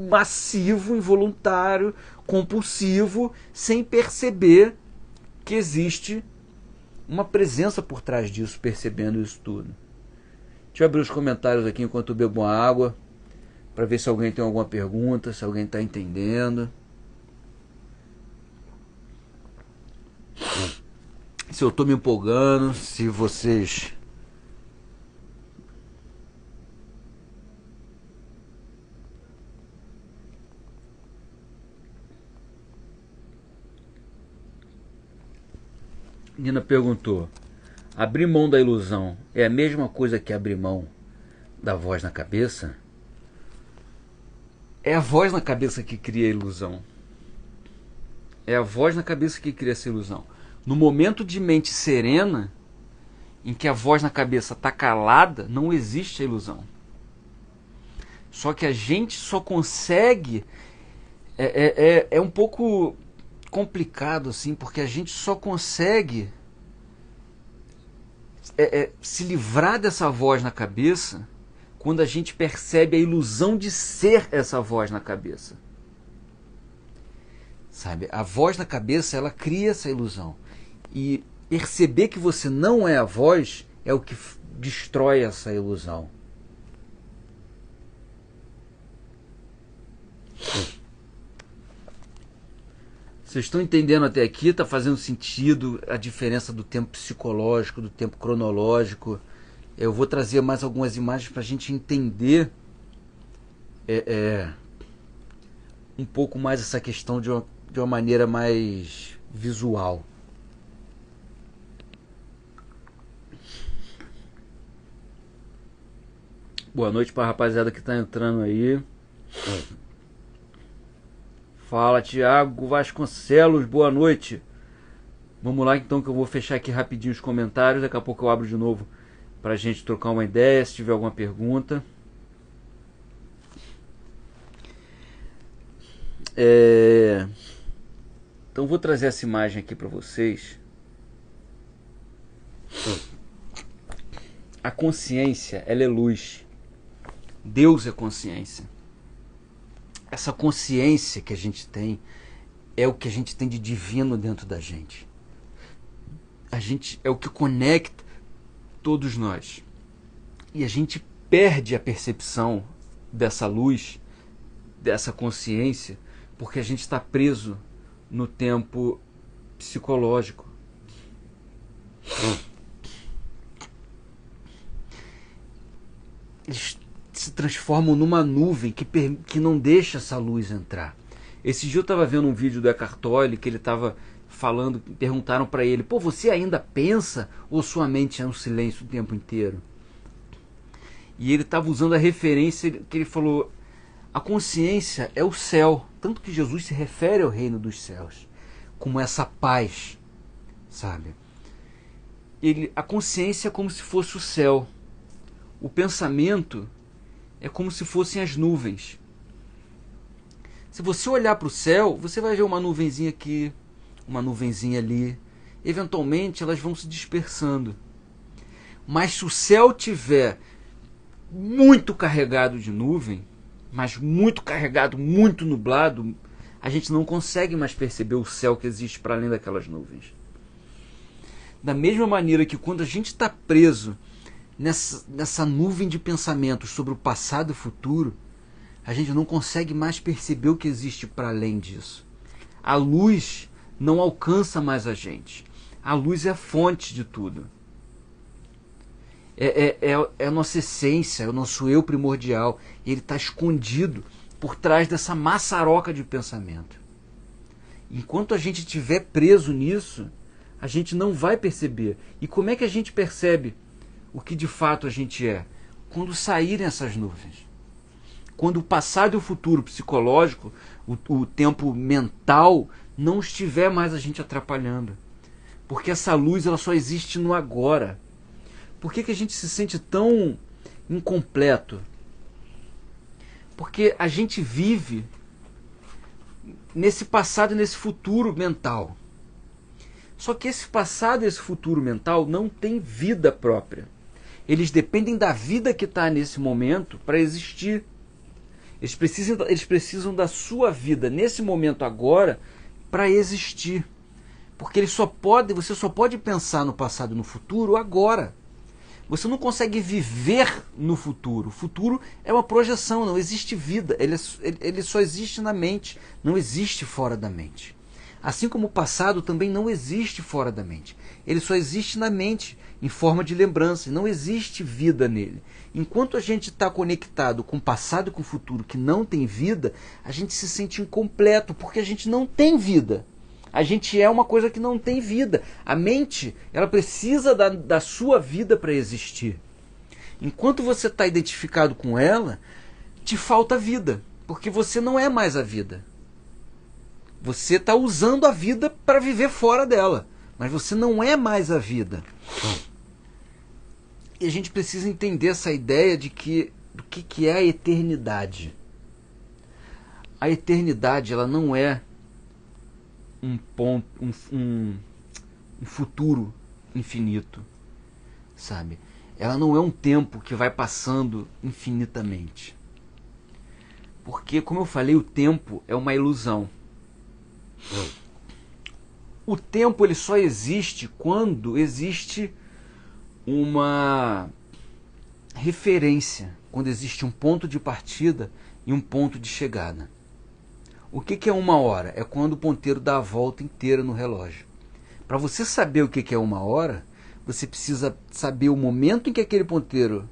massivo, involuntário, compulsivo, sem perceber que existe uma presença por trás disso, percebendo isso tudo. Deixa eu abrir os comentários aqui enquanto eu bebo uma água, para ver se alguém tem alguma pergunta, se alguém está entendendo. Se eu estou me empolgando, se vocês... Nina perguntou: abrir mão da ilusão é a mesma coisa que abrir mão da voz na cabeça? É a voz na cabeça que cria a ilusão. É a voz na cabeça que cria essa ilusão. No momento de mente serena, em que a voz na cabeça está calada, não existe a ilusão. Só que a gente só consegue... É um pouco complicado, assim, porque a gente só consegue se livrar dessa voz na cabeça quando a gente percebe a ilusão de ser essa voz na cabeça. Sabe? A voz na cabeça, ela cria essa ilusão. E perceber que você não é a voz é o que destrói essa ilusão. Vocês estão entendendo até aqui? Está fazendo sentido a diferença do tempo psicológico, do tempo cronológico? Eu vou trazer mais algumas imagens para a gente entender um pouco mais essa questão de uma maneira mais visual. Boa noite para a rapaziada que está entrando aí. Fala, Thiago Vasconcelos, boa noite. Vamos lá então, que eu vou fechar aqui rapidinho os comentários. Daqui a pouco eu abro de novo pra gente trocar uma ideia, se tiver alguma pergunta. Então vou trazer essa imagem aqui para vocês. A consciência, ela é luz. Deus é consciência. Essa consciência que a gente tem é o que a gente tem de divino dentro da gente. A gente é o que conecta todos nós. E a gente perde a percepção dessa luz, dessa consciência, porque a gente está preso no tempo psicológico. Eles se transformam numa nuvem que não deixa essa luz entrar. Esse dia eu estava vendo um vídeo do Eckhart Tolle que ele estava falando, perguntaram para ele: pô, você ainda pensa ou sua mente é um silêncio o tempo inteiro? E ele estava usando a referência que ele falou: a consciência é o céu, tanto que Jesus se refere ao reino dos céus como essa paz, sabe? A consciência é como se fosse o céu, o pensamento é como se fossem as nuvens. Se você olhar para o céu, você vai ver uma nuvenzinha aqui, uma nuvenzinha ali. Eventualmente elas vão se dispersando. Mas se o céu tiver muito carregado de nuvem, mas muito carregado, muito nublado, a gente não consegue mais perceber o céu que existe para além daquelas nuvens. Da mesma maneira que quando a gente está preso nessa nuvem de pensamentos sobre o passado e o futuro, a gente não consegue mais perceber o que existe para além disso. A luz não alcança mais a gente. A luz é a fonte de tudo. É a nossa essência, é o nosso eu primordial. Ele está escondido por trás dessa maçaroca de pensamento. Enquanto a gente estiver preso nisso, a gente não vai perceber. E como é que a gente percebe o que de fato a gente é? Quando saírem essas nuvens. Quando o passado e o futuro psicológico, o tempo mental, não estiver mais a gente atrapalhando. Porque essa luz ela só existe no agora. Por que a gente se sente tão incompleto? Porque a gente vive nesse passado e nesse futuro mental. Só que esse passado e esse futuro mental não tem vida própria. Eles dependem da vida que está nesse momento para existir. Eles precisam da sua vida nesse momento agora para existir. Porque você só pode pensar no passado e no futuro agora. Você não consegue viver no futuro. O futuro é uma projeção, não existe vida. Ele só existe na mente, não existe fora da mente. Assim como o passado também não existe fora da mente. Ele só existe na mente, em forma de lembrança. Não existe vida nele. Enquanto a gente está conectado com o passado e com o futuro que não tem vida, a gente se sente incompleto, porque a gente não tem vida. A gente é uma coisa que não tem vida. A mente, ela precisa da sua vida para existir. Enquanto você está identificado com ela, te falta vida, porque você não é mais a vida. Você está usando a vida para viver fora dela, mas você não é mais a vida. E a gente precisa entender essa ideia do que é a eternidade. A eternidade, ela não é um futuro infinito, sabe? Ela não é um tempo que vai passando infinitamente. Porque, como eu falei, o tempo é uma ilusão. O tempo ele só existe quando existe uma referência, quando existe um ponto de partida e um ponto de chegada. O que é uma hora? É quando o ponteiro dá a volta inteira no relógio. Para você saber o que é uma hora, você precisa saber o momento em que aquele ponteiro,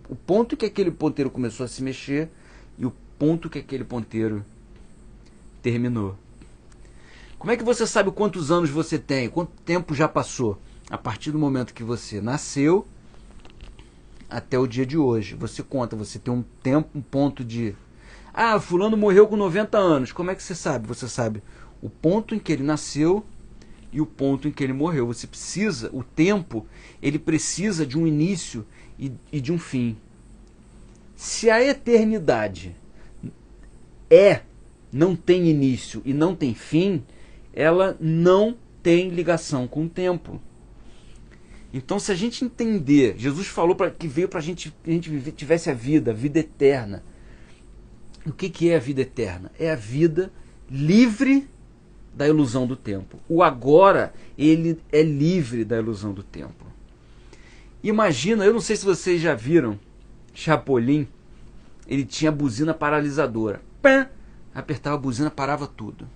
o ponto em que aquele ponteiro começou a se mexer e o ponto que aquele ponteiro terminou. Como é que você sabe quantos anos você tem? Quanto tempo já passou? A partir do momento que você nasceu até o dia de hoje. Você conta, você tem um tempo, um ponto de... Ah, fulano morreu com 90 anos. Como é que você sabe? Você sabe o ponto em que ele nasceu e o ponto em que ele morreu. Você precisa, o tempo, ele precisa de um início e de um fim. Se a eternidade não tem início e não tem fim, ela não tem ligação com o tempo. Então, se a gente entender, Jesus falou que veio para a gente tivesse a vida eterna. O que é a vida eterna? É a vida livre da ilusão do tempo. O agora, ele é livre da ilusão do tempo. Imagina, eu não sei se vocês já viram Chapolin, ele tinha buzina paralisadora. Pã! Apertava a buzina, parava tudo.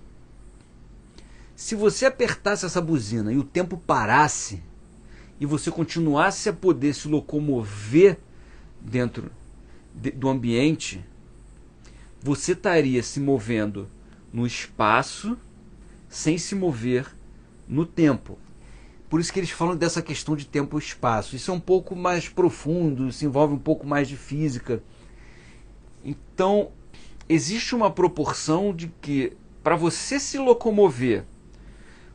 Se você apertasse essa buzina e o tempo parasse, e você continuasse a poder se locomover dentro do ambiente, você estaria se movendo no espaço sem se mover no tempo. Por isso que eles falam dessa questão de tempo e espaço. Isso é um pouco mais profundo, se envolve um pouco mais de física. Então, existe uma proporção de que, para você se locomover,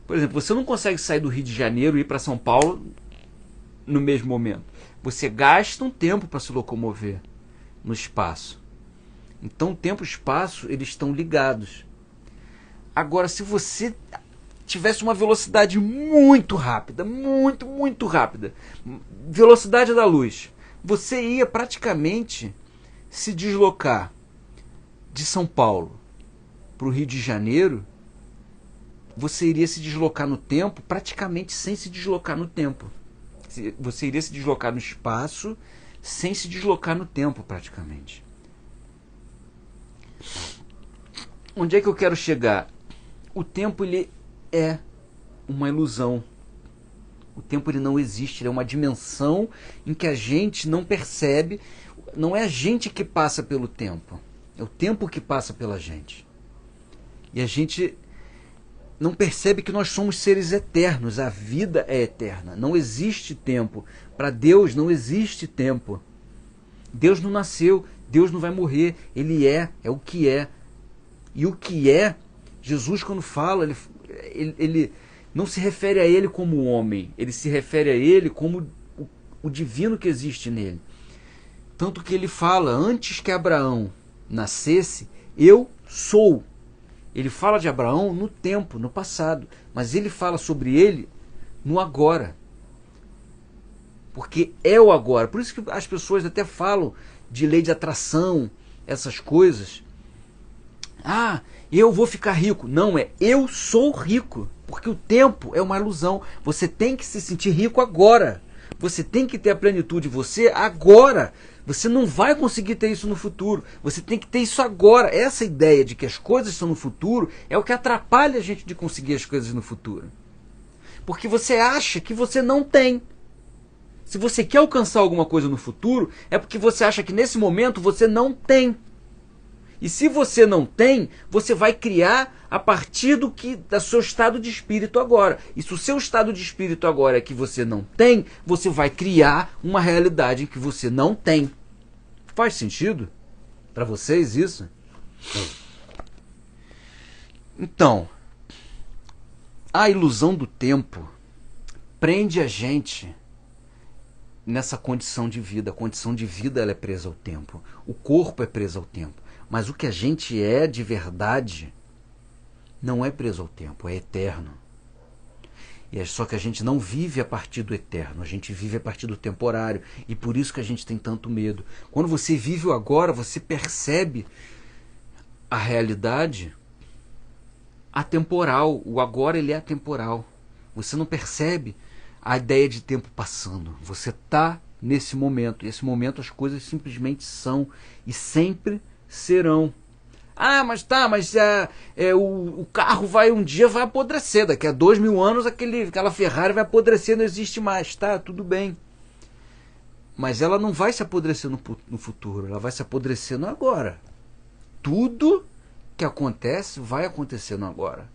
por exemplo, você não consegue sair do Rio de Janeiro e ir para São Paulo no mesmo momento. Você gasta um tempo para se locomover no espaço. Então, tempo e espaço, eles estão ligados. Agora, se você tivesse uma velocidade muito rápida, muito rápida, velocidade da luz, você ia praticamente se deslocar de São Paulo para o Rio de Janeiro, você iria se deslocar no tempo praticamente sem se deslocar no tempo. Você iria se deslocar no espaço sem se deslocar no tempo praticamente. Onde é que eu quero chegar? O tempo, ele é uma ilusão. O tempo, ele não existe. Ele é uma dimensão em que a gente não percebe. Não é a gente que passa pelo tempo. É o tempo que passa pela gente. E a gente não percebe que nós somos seres eternos. A vida é eterna. Não existe tempo. Para Deus não existe tempo. Deus não nasceu. Deus não vai morrer. Ele é o que é. E o que é, Jesus, quando fala, ele não se refere a ele como homem. Ele se refere a ele como o divino que existe nele. Tanto que ele fala, antes que Abraão nascesse, eu sou. Ele fala de Abraão no tempo, no passado, mas ele fala sobre ele no agora. Porque é o agora. Por isso que as pessoas até falam de lei de atração, essas coisas. Ah, eu vou ficar rico. Não, eu sou rico. Porque o tempo é uma ilusão. Você tem que se sentir rico agora. Você tem que ter a plenitude de você agora. Você não vai conseguir ter isso no futuro. Você tem que ter isso agora. Essa ideia de que as coisas são no futuro é o que atrapalha a gente de conseguir as coisas no futuro. Porque você acha que você não tem. Se você quer alcançar alguma coisa no futuro, é porque você acha que nesse momento você não tem. E se você não tem, você vai criar a partir do seu estado de espírito agora. E se o seu estado de espírito agora é que você não tem, você vai criar uma realidade em que você não tem. Faz sentido para vocês isso? Então, a ilusão do tempo prende a gente nessa condição de vida. A condição de vida ela é presa ao tempo. O corpo é preso ao tempo. Mas o que a gente é de verdade não é preso ao tempo, é eterno. E é só que a gente não vive a partir do eterno, a gente vive a partir do temporário. E por isso que a gente tem tanto medo. Quando você vive o agora, você percebe a realidade atemporal. O agora ele é atemporal. Você não percebe a ideia de tempo passando. Você está nesse momento. E esse momento as coisas simplesmente são e sempre serão. Ah, mas o carro um dia vai apodrecer. Daqui a 2000 anos aquela Ferrari vai apodrecer, não existe mais. Tá, tudo bem. Mas ela não vai se apodrecer no futuro. Ela vai se apodrecer no agora. Tudo que acontece vai acontecer no agora.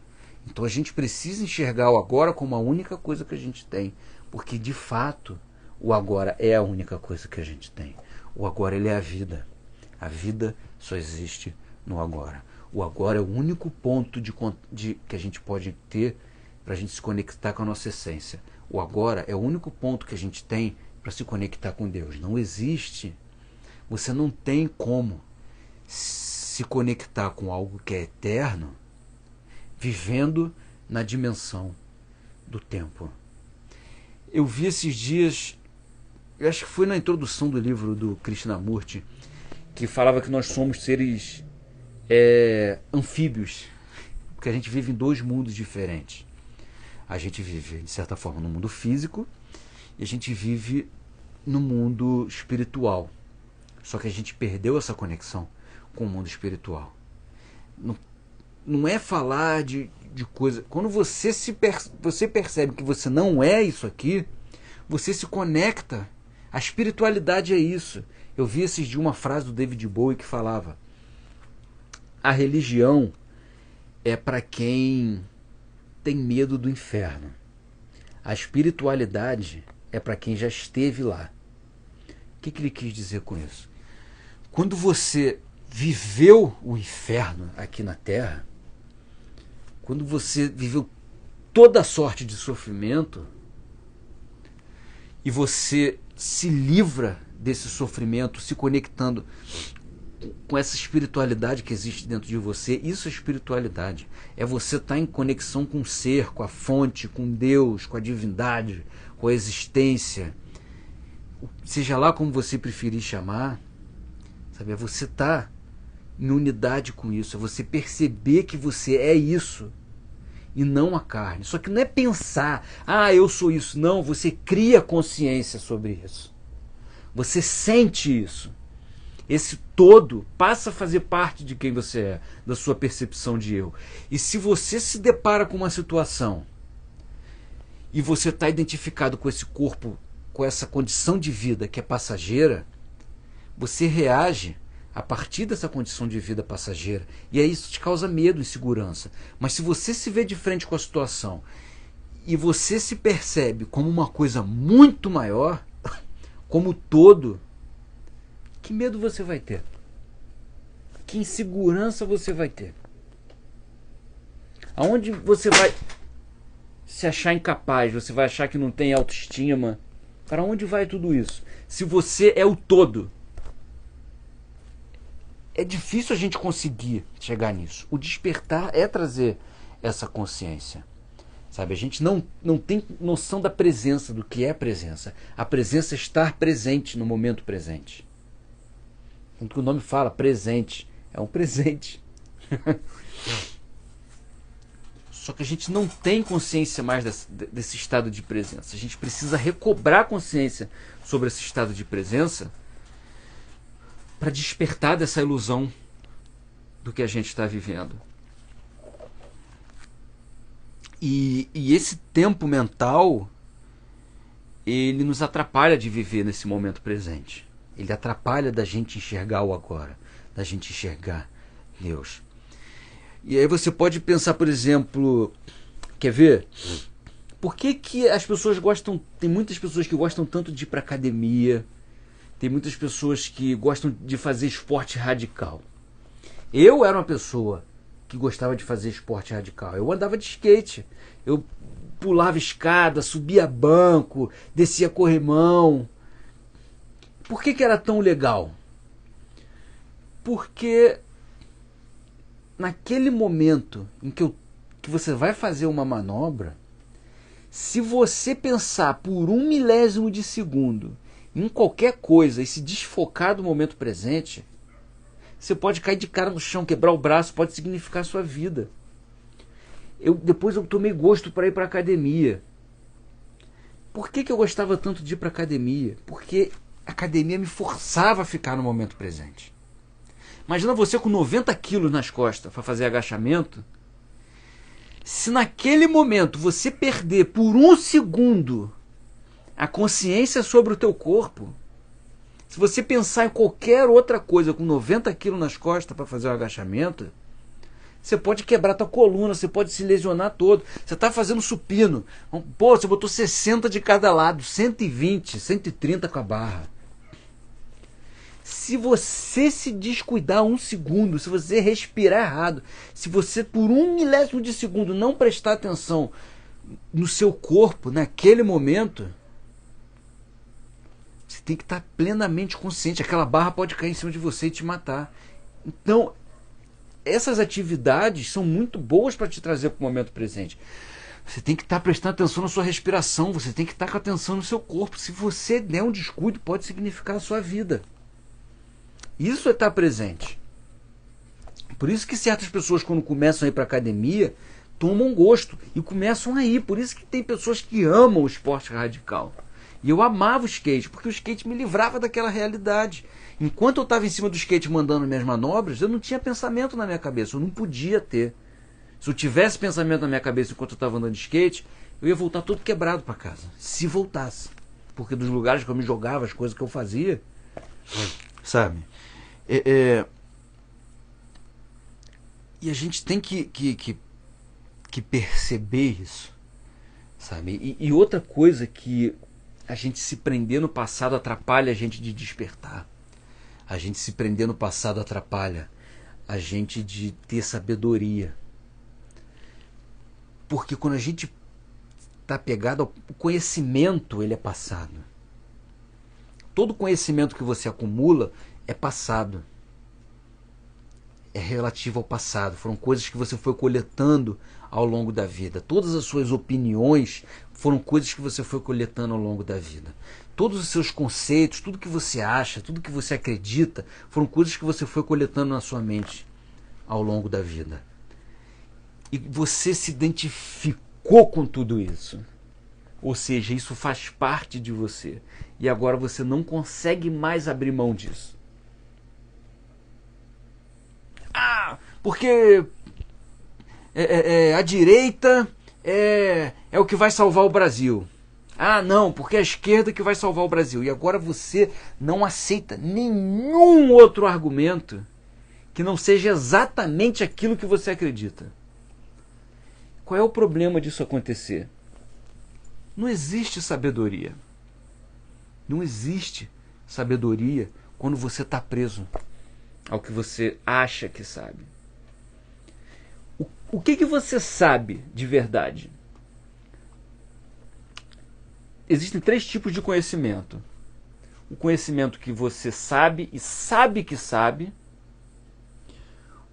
Então a gente precisa enxergar o agora como a única coisa que a gente tem. Porque de fato o agora é a única coisa que a gente tem. O agora ele é a vida. A vida só existe no agora. O agora é o único ponto que a gente pode ter para a gente se conectar com a nossa essência. O agora é o único ponto que a gente tem para se conectar com Deus. Não existe. Você não tem como se conectar com algo que é eterno vivendo na dimensão do tempo. Eu vi esses dias, eu acho que foi na introdução do livro do Krishnamurti, que falava que nós somos seres anfíbios, porque a gente vive em dois mundos diferentes. A gente vive, de certa forma, no mundo físico e a gente vive no mundo espiritual. Só que a gente perdeu essa conexão com o mundo espiritual. Não é falar de coisa. Quando você percebe que você não é isso aqui, você se conecta. A espiritualidade é isso. Eu vi esses dias uma frase do David Bowie que falava: a religião é para quem tem medo do inferno. A espiritualidade é para quem já esteve lá. O que ele quis dizer com isso? Quando você viveu o inferno aqui na Terra, quando você viveu toda sorte de sofrimento e você se livra desse sofrimento, se conectando com essa espiritualidade que existe dentro de você, isso é espiritualidade. É você estar em conexão com o ser, com a fonte, com Deus, com a divindade, com a existência. Seja lá como você preferir chamar, sabe? É você estar em unidade com isso, é você perceber que você é isso e não a carne. Só que não é pensar, eu sou isso. Não, você cria consciência sobre isso. Você sente isso. Esse todo passa a fazer parte de quem você é, da sua percepção de eu. E se você se depara com uma situação e você está identificado com esse corpo, com essa condição de vida que é passageira, você reage a partir dessa condição de vida passageira. E aí isso te causa medo, insegurança. Mas se você se vê de frente com a situação e você se percebe como uma coisa muito maior, como todo, que medo você vai ter? Que insegurança você vai ter? Aonde você vai se achar incapaz? Você vai achar que não tem autoestima? Para onde vai tudo isso? Se você é o todo. é difícil a gente conseguir chegar nisso. O despertar é trazer essa consciência. Sabe, a gente não tem noção da presença, do que é presença. A presença é estar presente no momento presente. Tanto que o nome fala presente. É um presente. Só que a gente não tem consciência mais desse estado de presença. A gente precisa recobrar consciência sobre esse estado de presença para despertar dessa ilusão do que a gente está vivendo. E esse tempo mental, ele nos atrapalha de viver nesse momento presente. Ele atrapalha da gente enxergar o agora, da gente enxergar Deus. E aí você pode pensar, por exemplo, quer ver? Por que as pessoas gostam, tem muitas pessoas que gostam tanto de ir para academia, tem muitas pessoas que gostam de fazer esporte radical. Eu era uma pessoa que gostava de fazer esporte radical. Eu andava de skate, eu pulava escada, subia banco, descia corrimão. Por que era tão legal? Porque naquele momento em que você vai fazer uma manobra, se você pensar por 1 milésimo de segundo em qualquer coisa e se desfocar do momento presente, você pode cair de cara no chão, quebrar o braço, pode significar a sua vida. Depois eu tomei gosto para ir para a academia. Por que eu gostava tanto de ir para a academia? Porque a academia me forçava a ficar no momento presente. Imagina você com 90 quilos nas costas para fazer agachamento. Se naquele momento você perder por 1 segundo a consciência sobre o teu corpo, se você pensar em qualquer outra coisa com 90 quilos nas costas para fazer o agachamento, você pode quebrar tua coluna, você pode se lesionar todo. Você está fazendo supino. Pô, você botou 60 de cada lado, 120, 130 com a barra. Se você se descuidar 1 segundo, se você respirar errado, se você por 1 milésimo de segundo não prestar atenção no seu corpo, naquele momento, você tem que estar plenamente consciente. Aquela barra pode cair em cima de você e te matar. Então, essas atividades são muito boas para te trazer para o momento presente. Você tem que estar prestando atenção na sua respiração, você tem que estar com atenção no seu corpo. Se você der um descuido, pode significar a sua vida. Isso é estar presente. Por isso que certas pessoas, quando começam a ir para a academia, tomam gosto e começam a ir. Por isso que tem pessoas que amam o esporte radical. E eu amava o skate, porque o skate me livrava daquela realidade. Enquanto eu estava em cima do skate mandando minhas manobras, eu não tinha pensamento na minha cabeça, eu não podia ter. Se eu tivesse pensamento na minha cabeça enquanto eu estava andando de skate, eu ia voltar todo quebrado para casa, se voltasse. Porque dos lugares que eu me jogava, as coisas que eu fazia, sabe? E a gente tem que perceber isso, sabe? E outra coisa que a gente se prender no passado atrapalha a gente de despertar. A gente se prender no passado atrapalha a gente de ter sabedoria. Porque quando a gente está pegado ao conhecimento, ele é passado. Todo conhecimento que você acumula é passado. É relativo ao passado. Foram coisas que você foi coletando ao longo da vida. Todas as suas opiniões foram coisas que você foi coletando ao longo da vida. Todos os seus conceitos, tudo que você acha, tudo que você acredita, foram coisas que você foi coletando na sua mente ao longo da vida. E você se identificou com tudo isso. Ou seja, isso faz parte de você. E agora você não consegue mais abrir mão disso. Porque a direita é o que vai salvar o Brasil. Não, porque é a esquerda que vai salvar o Brasil. E agora você não aceita nenhum outro argumento que não seja exatamente aquilo que você acredita. Qual é o problema disso acontecer? Não existe sabedoria. Não existe sabedoria quando você está preso ao que você acha que sabe. O que você sabe de verdade? Existem 3 tipos de conhecimento. O conhecimento que você sabe e sabe que sabe.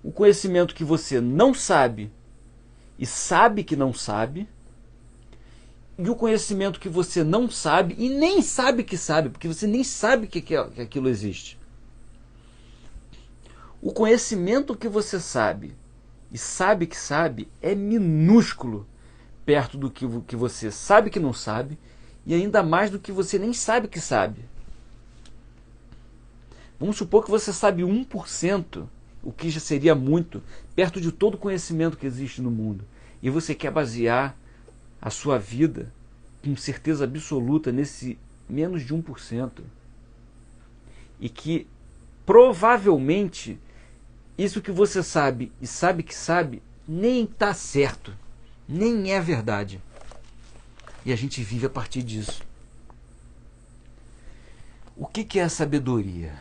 o conhecimento que você não sabe e sabe que não sabe, e o conhecimento que você não sabe e nem sabe que sabe, porque você nem sabe que aquilo existe. O conhecimento que você sabe e sabe que sabe é minúsculo perto do que você sabe que não sabe, e ainda mais do que você nem sabe que sabe. Vamos supor que você sabe 1%, o que já seria muito, perto de todo o conhecimento que existe no mundo. E você quer basear a sua vida com certeza absoluta nesse menos de 1%. E que provavelmente isso que você sabe e sabe que sabe nem está certo, nem é verdade. E a gente vive a partir disso. O que é a sabedoria?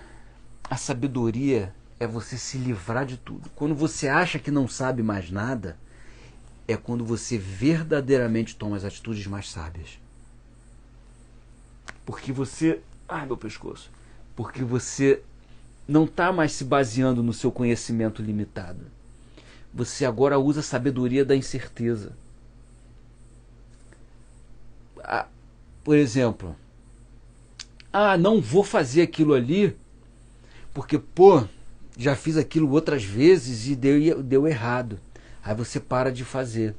A sabedoria é você se livrar de tudo. Quando você acha que não sabe mais nada, é quando você verdadeiramente toma as atitudes mais sábias. Porque você... Ai, meu pescoço. Porque você não está mais se baseando no seu conhecimento limitado. Você agora usa a sabedoria da incerteza. Por exemplo, não vou fazer aquilo ali porque, já fiz aquilo outras vezes e deu errado. Aí você para de fazer.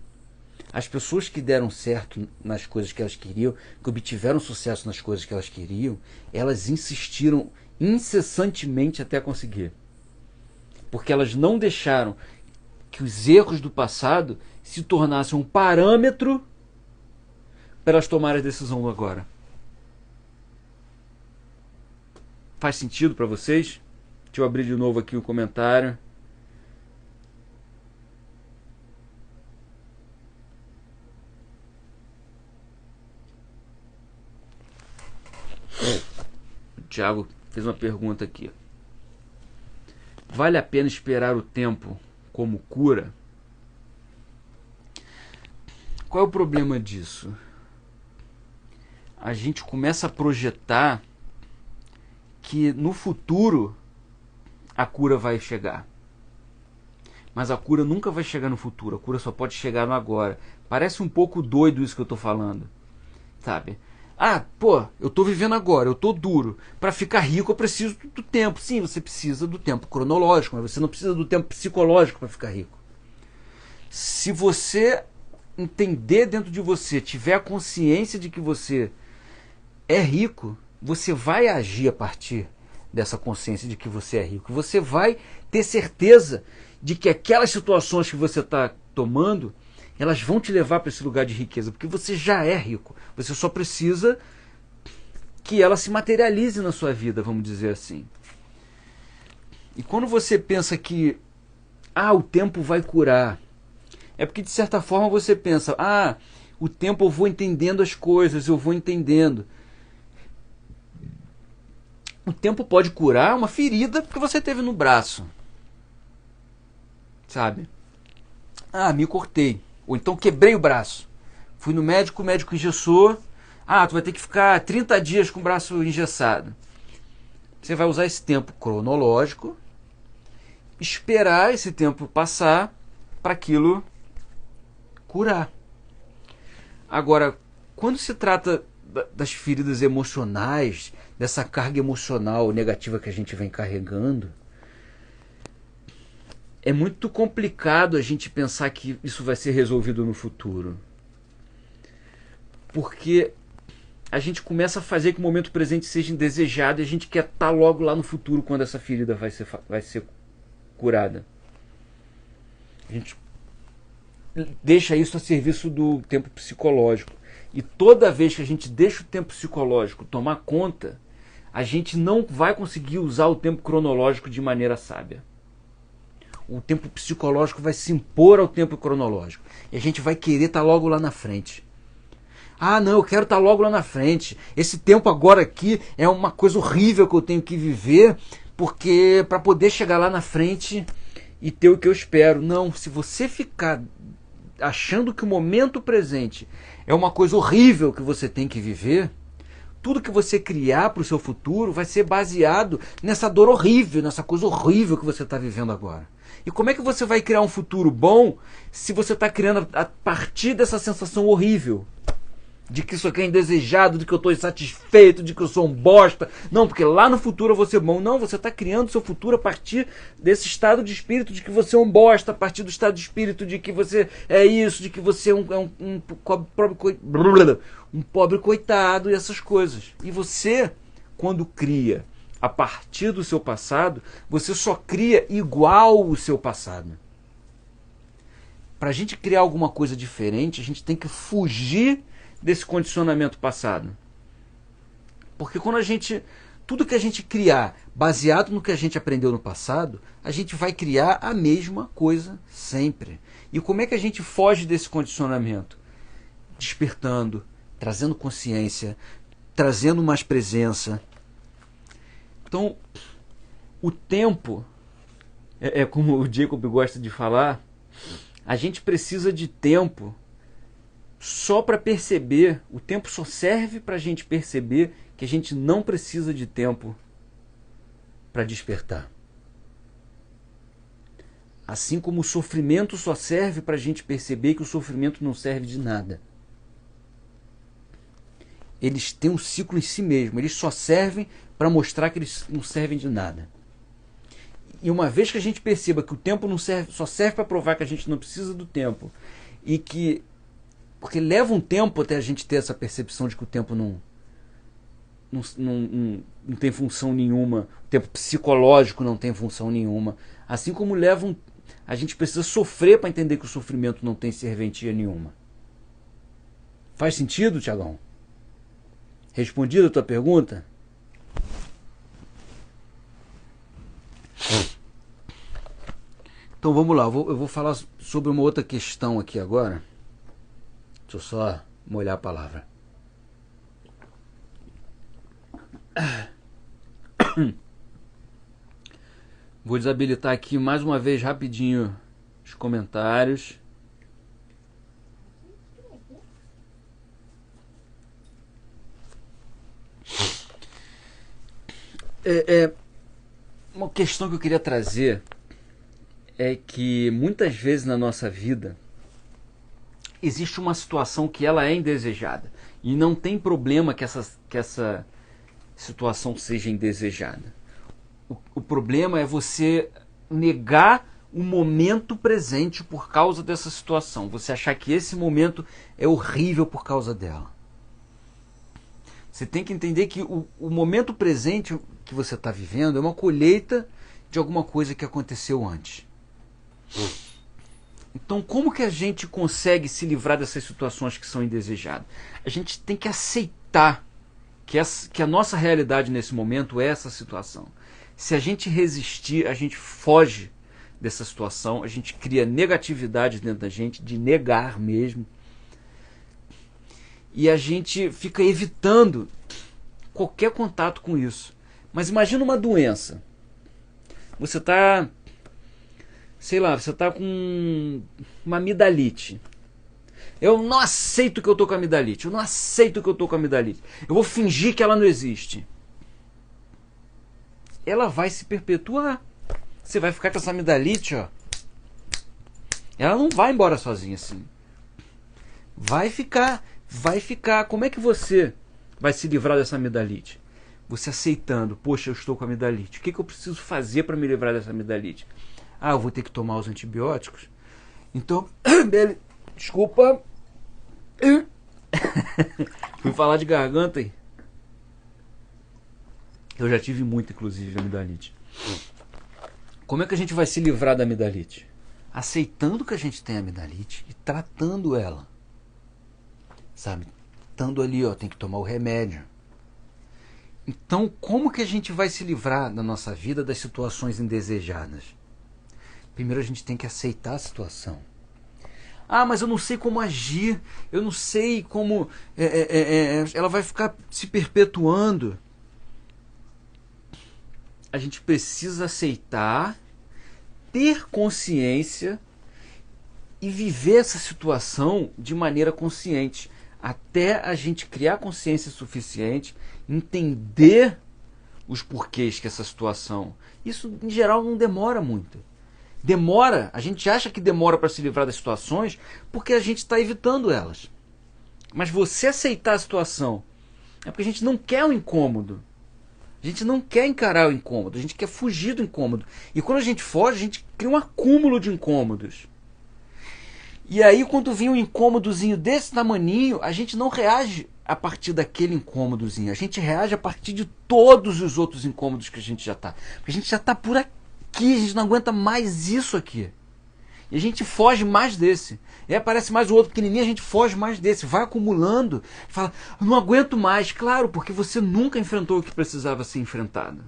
As pessoas que deram certo nas coisas que elas queriam, que obtiveram sucesso nas coisas que elas queriam, elas insistiram incessantemente até conseguir. Porque elas não deixaram que os erros do passado se tornassem um parâmetro para elas tomarem a decisão do agora. Faz sentido para vocês? Deixa eu abrir de novo aqui o comentário. O Thiago fez uma pergunta aqui. Vale a pena esperar o tempo como cura? Qual é o problema disso? A gente começa a projetar que no futuro a cura vai chegar. Mas a cura nunca vai chegar no futuro, a cura só pode chegar no agora. Parece um pouco doido isso que eu tô falando, sabe? Eu tô vivendo agora, eu tô duro. Para ficar rico eu preciso do tempo. Sim, você precisa do tempo cronológico, mas você não precisa do tempo psicológico para ficar rico. Se você entender dentro de você, tiver a consciência de que você é rico, você vai agir a partir dessa consciência de que você é rico. Você vai ter certeza de que aquelas situações que você está tomando, elas vão te levar para esse lugar de riqueza, porque você já é rico. Você só precisa que ela se materialize na sua vida, vamos dizer assim. E quando você pensa que o tempo vai curar, é porque de certa forma você pensa, o tempo eu vou entendendo as coisas, eu vou entendendo. O tempo pode curar uma ferida que você teve no braço, sabe? Me cortei, ou então quebrei o braço. Fui no médico, o médico engessou. Tu vai ter que ficar 30 dias com o braço engessado. Você vai usar esse tempo cronológico, esperar esse tempo passar para aquilo curar. Agora, quando se trata das feridas emocionais, dessa carga emocional negativa que a gente vem carregando, é muito complicado a gente pensar que isso vai ser resolvido no futuro. Porque a gente começa a fazer que o momento presente seja indesejado e a gente quer estar logo lá no futuro quando essa ferida vai ser curada. A gente deixa isso a serviço do tempo psicológico. E toda vez que a gente deixa o tempo psicológico tomar conta, a gente não vai conseguir usar o tempo cronológico de maneira sábia. O tempo psicológico vai se impor ao tempo cronológico. E a gente vai querer estar logo lá na frente. Não, eu quero estar logo lá na frente. Esse tempo agora aqui é uma coisa horrível que eu tenho que viver, porque para poder chegar lá na frente e ter o que eu espero. Não, se você ficar achando que o momento presente é uma coisa horrível que você tem que viver, tudo que você criar para o seu futuro vai ser baseado nessa dor horrível, nessa coisa horrível que você está vivendo agora. E como é que você vai criar um futuro bom se você está criando a partir dessa sensação horrível? De que isso aqui é indesejado, de que eu estou insatisfeito, de que eu sou um bosta. Não, porque lá no futuro eu vou ser bom. Não, você está criando seu futuro a partir desse estado de espírito de que você é um bosta, a partir do estado de espírito de que você é isso, de que você é um pobre coitado e essas coisas. E você, quando cria a partir do seu passado, você só cria igual o seu passado. Para a gente criar alguma coisa diferente, a gente tem que fugir desse condicionamento passado. Porque quando tudo que a gente criar baseado no que a gente aprendeu no passado, a gente vai criar a mesma coisa sempre. E como é que a gente foge desse condicionamento? Despertando, trazendo consciência, trazendo mais presença. Então, o tempo, é como o Jacob gosta de falar, a gente precisa de tempo só para perceber, o tempo só serve para a gente perceber que a gente não precisa de tempo para despertar. Assim como o sofrimento só serve para a gente perceber que o sofrimento não serve de nada. Eles têm um ciclo em si mesmo, eles só servem para mostrar que eles não servem de nada. E uma vez que a gente perceba que o tempo não serve, só serve para provar que a gente não precisa do tempo, e que porque leva um tempo até a gente ter essa percepção de que o tempo não tem função nenhuma, o tempo psicológico não tem função nenhuma. Assim como a gente precisa sofrer para entender que o sofrimento não tem serventia nenhuma. Faz sentido, Tiagão? Respondido a tua pergunta? Então vamos lá, eu vou falar sobre uma outra questão aqui agora. Deixa eu só molhar a palavra. Vou desabilitar aqui mais uma vez rapidinho os comentários. Uma questão que eu queria trazer é que muitas vezes na nossa vida existe uma situação que ela é indesejada. E não tem problema que essa situação seja indesejada. O problema é você negar o momento presente por causa dessa situação. Você achar que esse momento é horrível por causa dela. Você tem que entender que o momento presente que você está vivendo é uma colheita de alguma coisa que aconteceu antes. Então, como que a gente consegue se livrar dessas situações que são indesejadas? A gente tem que aceitar que a nossa realidade nesse momento é essa situação. Se a gente resistir, a gente foge dessa situação, a gente cria negatividade dentro da gente, de negar mesmo. E a gente fica evitando qualquer contato com isso. Mas imagina uma doença. Você está... sei lá, você está com uma amidalite. Eu não aceito que eu estou com amidalite. Eu não aceito que eu estou com amidalite. Eu vou fingir que ela não existe. Ela vai se perpetuar. Você vai ficar com essa amidalite, ó. Ela não vai embora sozinha assim. Vai ficar. Como é que você vai se livrar dessa amidalite? Você aceitando, poxa, eu estou com amidalite. O que eu preciso fazer para me livrar dessa amidalite? Ah, eu vou ter que tomar os antibióticos. Então, desculpa. Fui falar de garganta aí. Eu já tive muito, inclusive, amidalite. Como é que a gente vai se livrar da amidalite? Aceitando que a gente tem amidalite e tratando ela. Sabe? Estando ali, ó, tem que tomar o remédio. Então, como que a gente vai se livrar da nossa vida das situações indesejadas? Primeiro a gente tem que aceitar a situação. Ah, mas eu não sei como agir. Eu não sei como... ela vai ficar se perpetuando. A gente precisa aceitar, ter consciência e viver essa situação de maneira consciente. até a gente criar consciência suficiente, entender os porquês que essa situação... Isso, em geral, não demora muito. Demora, a gente acha que demora para se livrar das situações porque a gente está evitando elas. Mas você aceitar a situação é porque a gente não quer o incômodo. A gente não quer encarar o incômodo, a gente quer fugir do incômodo. E quando a gente foge, a gente cria um acúmulo de incômodos. E aí, quando vem um incômodozinho desse tamaninho, a gente não reage a partir daquele incômodozinho. A gente reage a partir de todos os outros incômodos que a gente já está. Porque a gente já está por aqui, a gente não aguenta mais isso aqui. E a gente foge mais desse. E aí aparece mais o outro pequenininho, a gente foge mais desse. Vai acumulando. Fala, eu não aguento mais. Claro, porque você nunca enfrentou o que precisava ser enfrentado.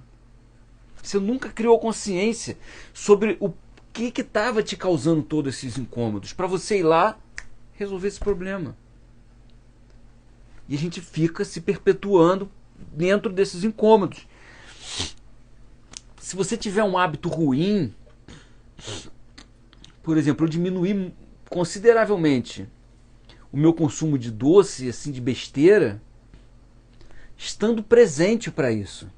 Você nunca criou consciência sobre o que estava te causando todos esses incômodos. Para você ir lá resolver esse problema. E a gente fica se perpetuando dentro desses incômodos. Se você tiver um hábito ruim... Por exemplo, eu diminuí consideravelmente o meu consumo de doce, assim, de besteira, estando presente para isso.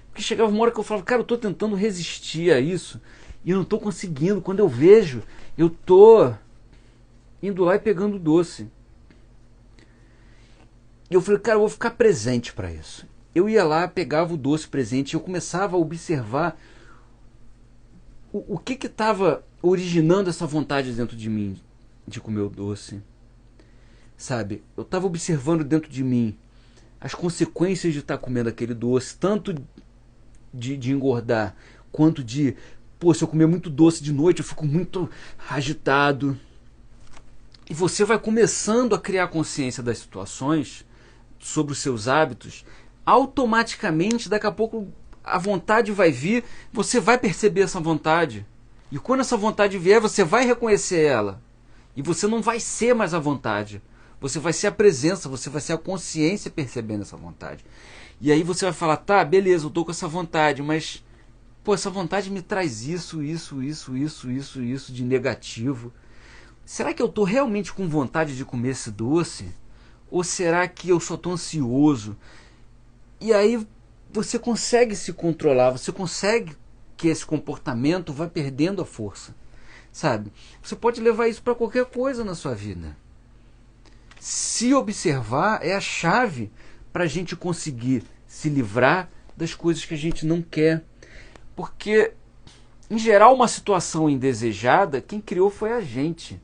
Porque chegava uma hora que eu falava, cara, eu estou tentando resistir a isso e eu não estou conseguindo. Quando eu vejo, eu estou indo lá e pegando doce. E eu falei, cara, eu vou ficar presente para isso. Eu ia lá, pegava o doce presente e eu começava a observar o que estava originando essa vontade dentro de mim de comer o doce. Sabe? Eu estava observando dentro de mim as consequências de estar comendo aquele doce, tanto de engordar, quanto de, pô, se eu comer muito doce de noite, eu fico muito agitado. E você vai começando a criar consciência das situações, sobre os seus hábitos, automaticamente, daqui a pouco, a vontade vai vir, você vai perceber essa vontade. E quando essa vontade vier, você vai reconhecer ela. E você não vai ser mais a vontade. Você vai ser a presença, você vai ser a consciência percebendo essa vontade. E aí você vai falar, tá, beleza, eu tô com essa vontade, mas, pô, essa vontade me traz isso de negativo. Será que eu tô realmente com vontade de comer esse doce? Ou será que eu só tô ansioso? E aí você consegue se controlar, você consegue que esse comportamento vá perdendo a força, sabe? Você pode levar isso para qualquer coisa na sua vida. Se observar é a chave para a gente conseguir se livrar das coisas que a gente não quer. Porque, em geral, uma situação indesejada, quem criou foi a gente.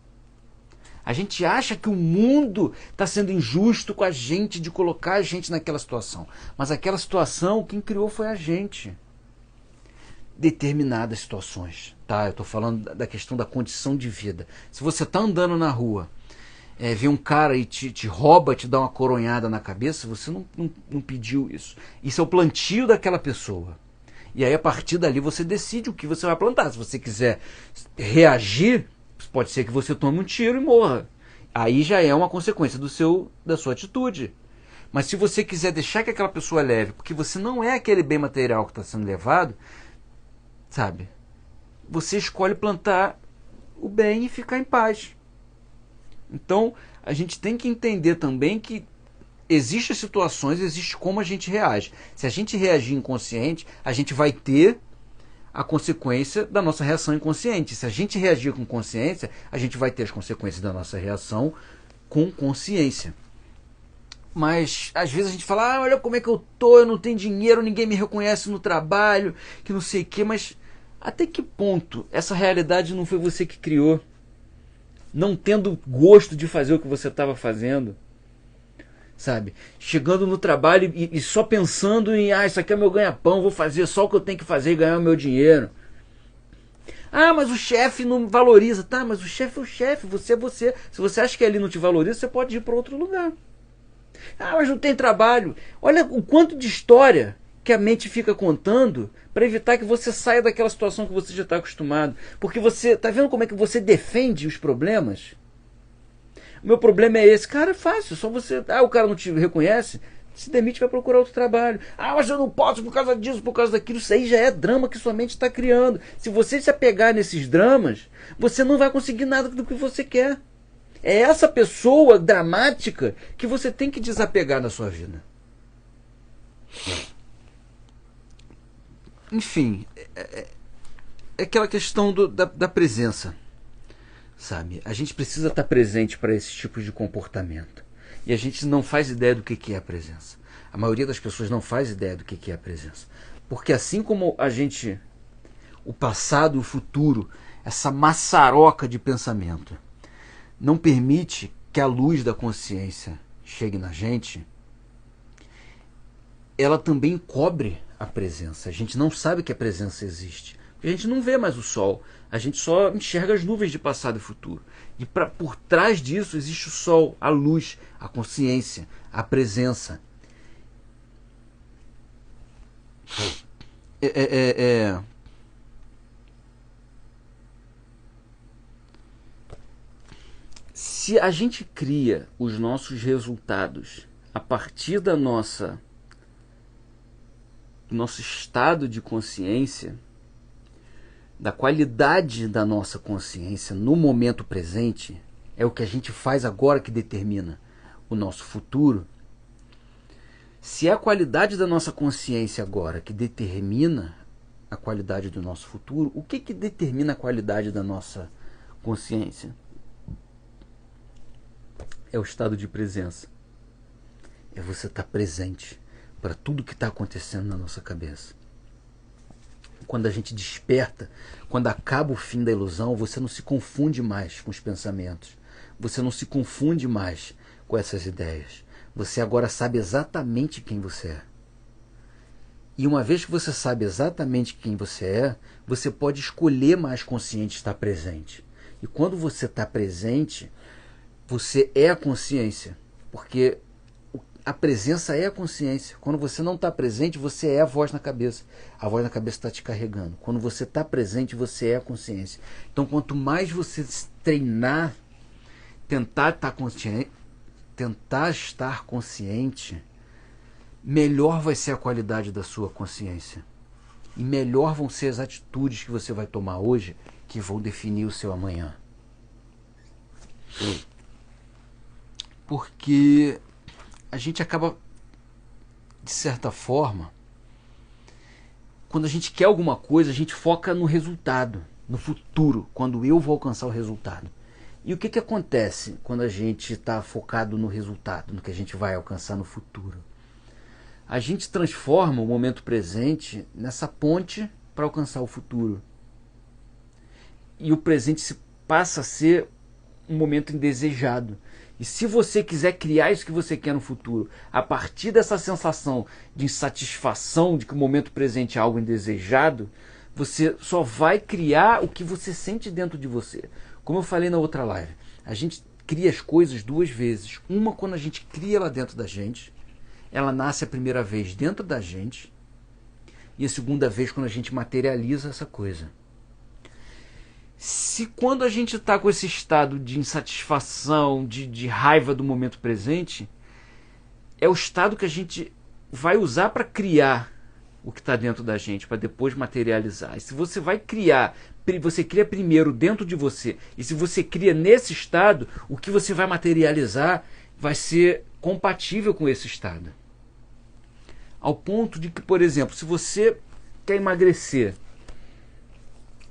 A gente acha que o mundo está sendo injusto com a gente de colocar a gente naquela situação. Mas aquela situação, quem criou foi a gente. Determinadas situações. Tá? Eu estou falando da questão da condição de vida. Se você está andando na rua, vê um cara e te rouba, te dá uma coronhada na cabeça, você não pediu isso. Isso é o plantio daquela pessoa. E aí, a partir dali, você decide o que você vai plantar. Se você quiser reagir, pode ser que você tome um tiro e morra. Aí já é uma consequência da sua atitude. Mas se você quiser deixar que aquela pessoa leve, porque você não é aquele bem material que está sendo levado, sabe? Você escolhe plantar o bem e ficar em paz. Então, a gente tem que entender também que existem situações, existe como a gente reage. Se a gente reagir inconsciente, a gente vai ter a consequência da nossa reação inconsciente. Se a gente reagir com consciência, a gente vai ter as consequências da nossa reação com consciência. Mas às vezes a gente fala, olha como é que eu tô, eu não tenho dinheiro, ninguém me reconhece no trabalho, que não sei o que, mas até que ponto essa realidade não foi você que criou? Não tendo gosto de fazer o que você estava fazendo, sabe? Chegando no trabalho e só pensando em, isso aqui é meu ganha-pão, vou fazer só o que eu tenho que fazer e ganhar o meu dinheiro. Mas o chefe não valoriza. Tá, mas o chefe é o chefe, você é você. Se você acha que ele não te valoriza, você pode ir para outro lugar. Mas não tem trabalho. Olha o quanto de história que a mente fica contando para evitar que você saia daquela situação que você já está acostumado. Porque você, tá vendo como é que você defende os problemas? O meu problema é esse. Cara, é fácil. Só você... o cara não te reconhece, se demite e vai procurar outro trabalho. Mas eu não posso por causa disso, por causa daquilo. Isso aí já é drama que sua mente está criando. Se você se apegar nesses dramas, você não vai conseguir nada do que você quer. É essa pessoa dramática que você tem que desapegar na sua vida. Enfim, é aquela questão da presença, sabe? A gente precisa estar presente para esse tipo de comportamento. E a gente não faz ideia do que é a presença. A maioria das pessoas não faz ideia do que é a presença. Porque assim como a gente, o passado e o futuro, essa maçaroca de pensamento, não permite que a luz da consciência chegue na gente, ela também cobre a presença. A gente não sabe que a presença existe. A gente não vê mais o sol. A gente só enxerga as nuvens de passado e futuro. E por trás disso existe o sol, a luz, a consciência, a presença. Se a gente cria os nossos resultados a partir do nosso estado de consciência, da qualidade da nossa consciência no momento presente, é o que a gente faz agora que determina o nosso futuro. Se é a qualidade da nossa consciência agora que determina a qualidade do nosso futuro, o que determina a qualidade da nossa consciência? É o estado de presença. É você estar presente para tudo que está acontecendo na nossa cabeça. Quando a gente desperta, quando acaba o fim da ilusão, você não se confunde mais com os pensamentos. Você não se confunde mais com essas ideias. Você agora sabe exatamente quem você é. E uma vez que você sabe exatamente quem você é, você pode escolher mais consciente estar presente. E quando você está presente, você é a consciência. Porque a presença é a consciência. Quando você não está presente, você é a voz na cabeça. A voz na cabeça está te carregando. Quando você está presente, você é a consciência. Então, quanto mais você treinar, tentar estar consciente, melhor vai ser a qualidade da sua consciência. E melhor vão ser as atitudes que você vai tomar hoje, que vão definir o seu amanhã. Porque a gente acaba, de certa forma, quando a gente quer alguma coisa, a gente foca no resultado, no futuro, quando eu vou alcançar o resultado. E o que acontece quando a gente está focado no resultado, no que a gente vai alcançar no futuro? A gente transforma o momento presente nessa ponte para alcançar o futuro. E o presente passa a ser um momento indesejado. E se você quiser criar isso que você quer no futuro, a partir dessa sensação de insatisfação, de que o momento presente é algo indesejado, você só vai criar o que você sente dentro de você. Como eu falei na outra live, a gente cria as coisas duas vezes. Uma quando a gente cria ela dentro da gente, ela nasce a primeira vez dentro da gente, e a segunda vez quando a gente materializa essa coisa. Se quando a gente está com esse estado de insatisfação, de raiva do momento presente, é o estado que a gente vai usar para criar o que está dentro da gente, para depois materializar. E se você vai criar, você cria primeiro dentro de você, e se você cria nesse estado, o que você vai materializar vai ser compatível com esse estado. Ao ponto de que, por exemplo, se você quer emagrecer,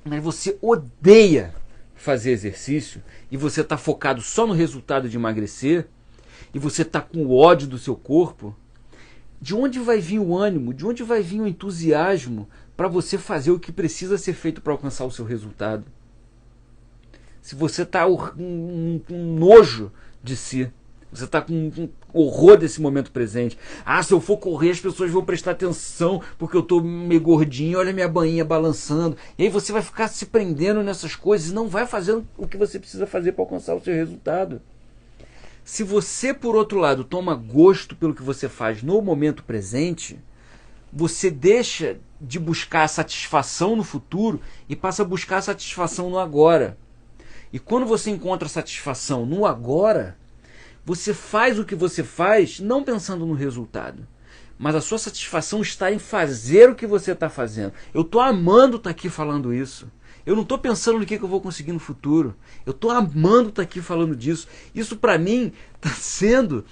mas você odeia fazer exercício e você está focado só no resultado de emagrecer e você está com ódio do seu corpo, de onde vai vir o ânimo, de onde vai vir o entusiasmo para você fazer o que precisa ser feito para alcançar o seu resultado? Se você está com nojo de si, você está com horror desse momento presente. Ah, se eu for correr, as pessoas vão prestar atenção porque eu estou meio gordinho, olha minha bainha balançando. E aí você vai ficar se prendendo nessas coisas e não vai fazendo o que você precisa fazer para alcançar o seu resultado. Se você, por outro lado, toma gosto pelo que você faz no momento presente, você deixa de buscar a satisfação no futuro e passa a buscar a satisfação no agora. E quando você encontra satisfação no agora, você faz o que você faz não pensando no resultado, mas a sua satisfação está em fazer o que você está fazendo. Eu estou amando estar aqui falando isso. Eu não estou pensando no que eu vou conseguir no futuro. Eu estou amando estar aqui falando disso. Isso para mim está sendo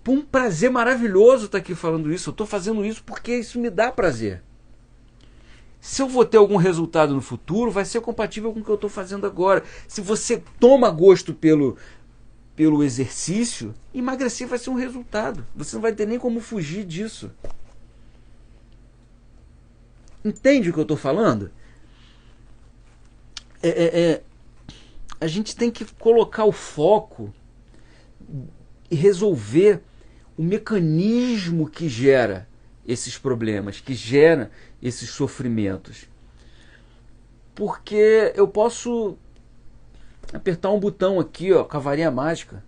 um prazer maravilhoso estar aqui falando isso. Eu estou fazendo isso porque isso me dá prazer. Se eu vou ter algum resultado no futuro, vai ser compatível com o que eu estou fazendo agora. Se você toma gosto pelo exercício, emagrecer vai ser um resultado. Você não vai ter nem como fugir disso. Entende o que eu estou falando? A gente tem que colocar o foco e resolver o mecanismo que gera esses problemas, que gera esses sofrimentos. Porque eu posso apertar um botão aqui, ó, com a varinha mágica,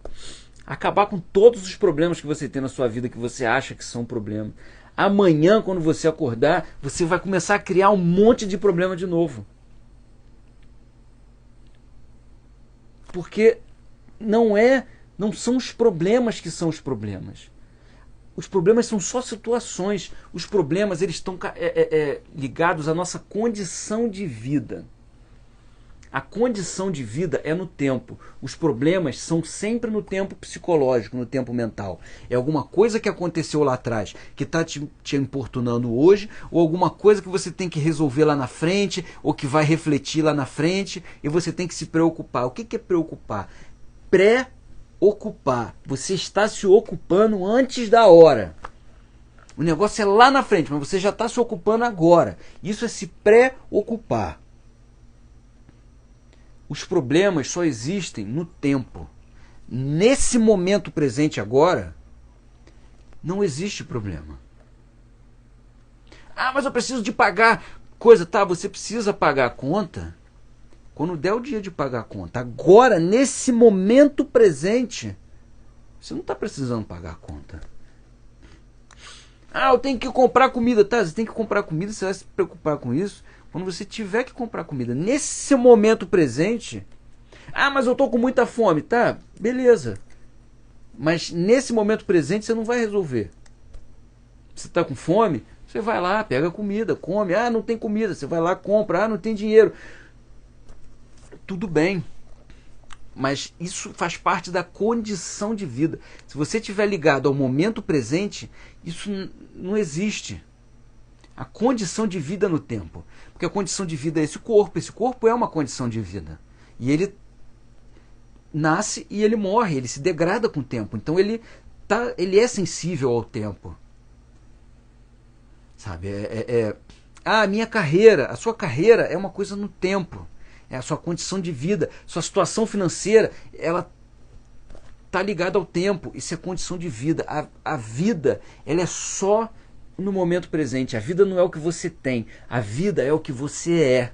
acabar com todos os problemas que você tem na sua vida, que você acha que são problemas. Amanhã, quando você acordar, você vai começar a criar um monte de problema de novo. Porque não são os problemas que são os problemas. Os problemas são só situações. Os problemas, eles estão ligados à nossa condição de vida. A condição de vida é no tempo. Os problemas são sempre no tempo psicológico, no tempo mental. É alguma coisa que aconteceu lá atrás, que está te importunando hoje, ou alguma coisa que você tem que resolver lá na frente, ou que vai refletir lá na frente, e você tem que se preocupar. O que é preocupar? Preocupar. Você está se ocupando antes da hora. O negócio é lá na frente, mas você já está se ocupando agora. Isso é se preocupar. Os problemas só existem no tempo. Nesse momento presente agora, não existe problema. Ah, mas eu preciso de pagar coisa. Tá, você precisa pagar a conta quando der o dia de pagar a conta. Agora, nesse momento presente, você não está precisando pagar a conta. Ah, eu tenho que comprar comida. Tá, você tem que comprar comida, você vai se preocupar com isso quando você tiver que comprar comida. Nesse momento presente, ah, mas eu estou com muita fome. Tá, beleza. Mas nesse momento presente você não vai resolver. Você está com fome? Você vai lá, pega comida, come. Ah, não tem comida. Você vai lá, compra. Ah, não tem dinheiro. Tudo bem. Mas isso faz parte da condição de vida. Se você estiver ligado ao momento presente, isso não existe. A condição de vida no tempo. Porque a condição de vida é esse corpo. Esse corpo é uma condição de vida. E ele nasce e ele morre. Ele se degrada com o tempo. Então ele é sensível ao tempo. Sabe? A minha carreira. A sua carreira é uma coisa no tempo. É a sua condição de vida. Sua situação financeira, ela está ligada ao tempo. Isso é condição de vida. A vida, ela é só no momento presente. A vida não é o que você tem. A vida é o que você é.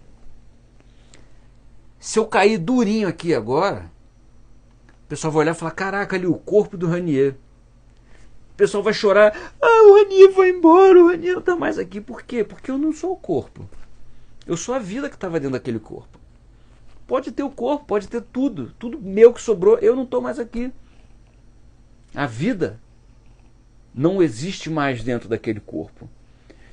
Se eu cair durinho aqui agora, o pessoal vai olhar e falar, caraca, ali o corpo do Ranier. O pessoal vai chorar, ah, o Ranier foi embora, o Ranier não está mais aqui. Por quê? Porque eu não sou o corpo. Eu sou a vida que estava dentro daquele corpo. Pode ter o corpo, pode ter tudo. Tudo meu que sobrou, eu não estou mais aqui. A vida não existe mais dentro daquele corpo.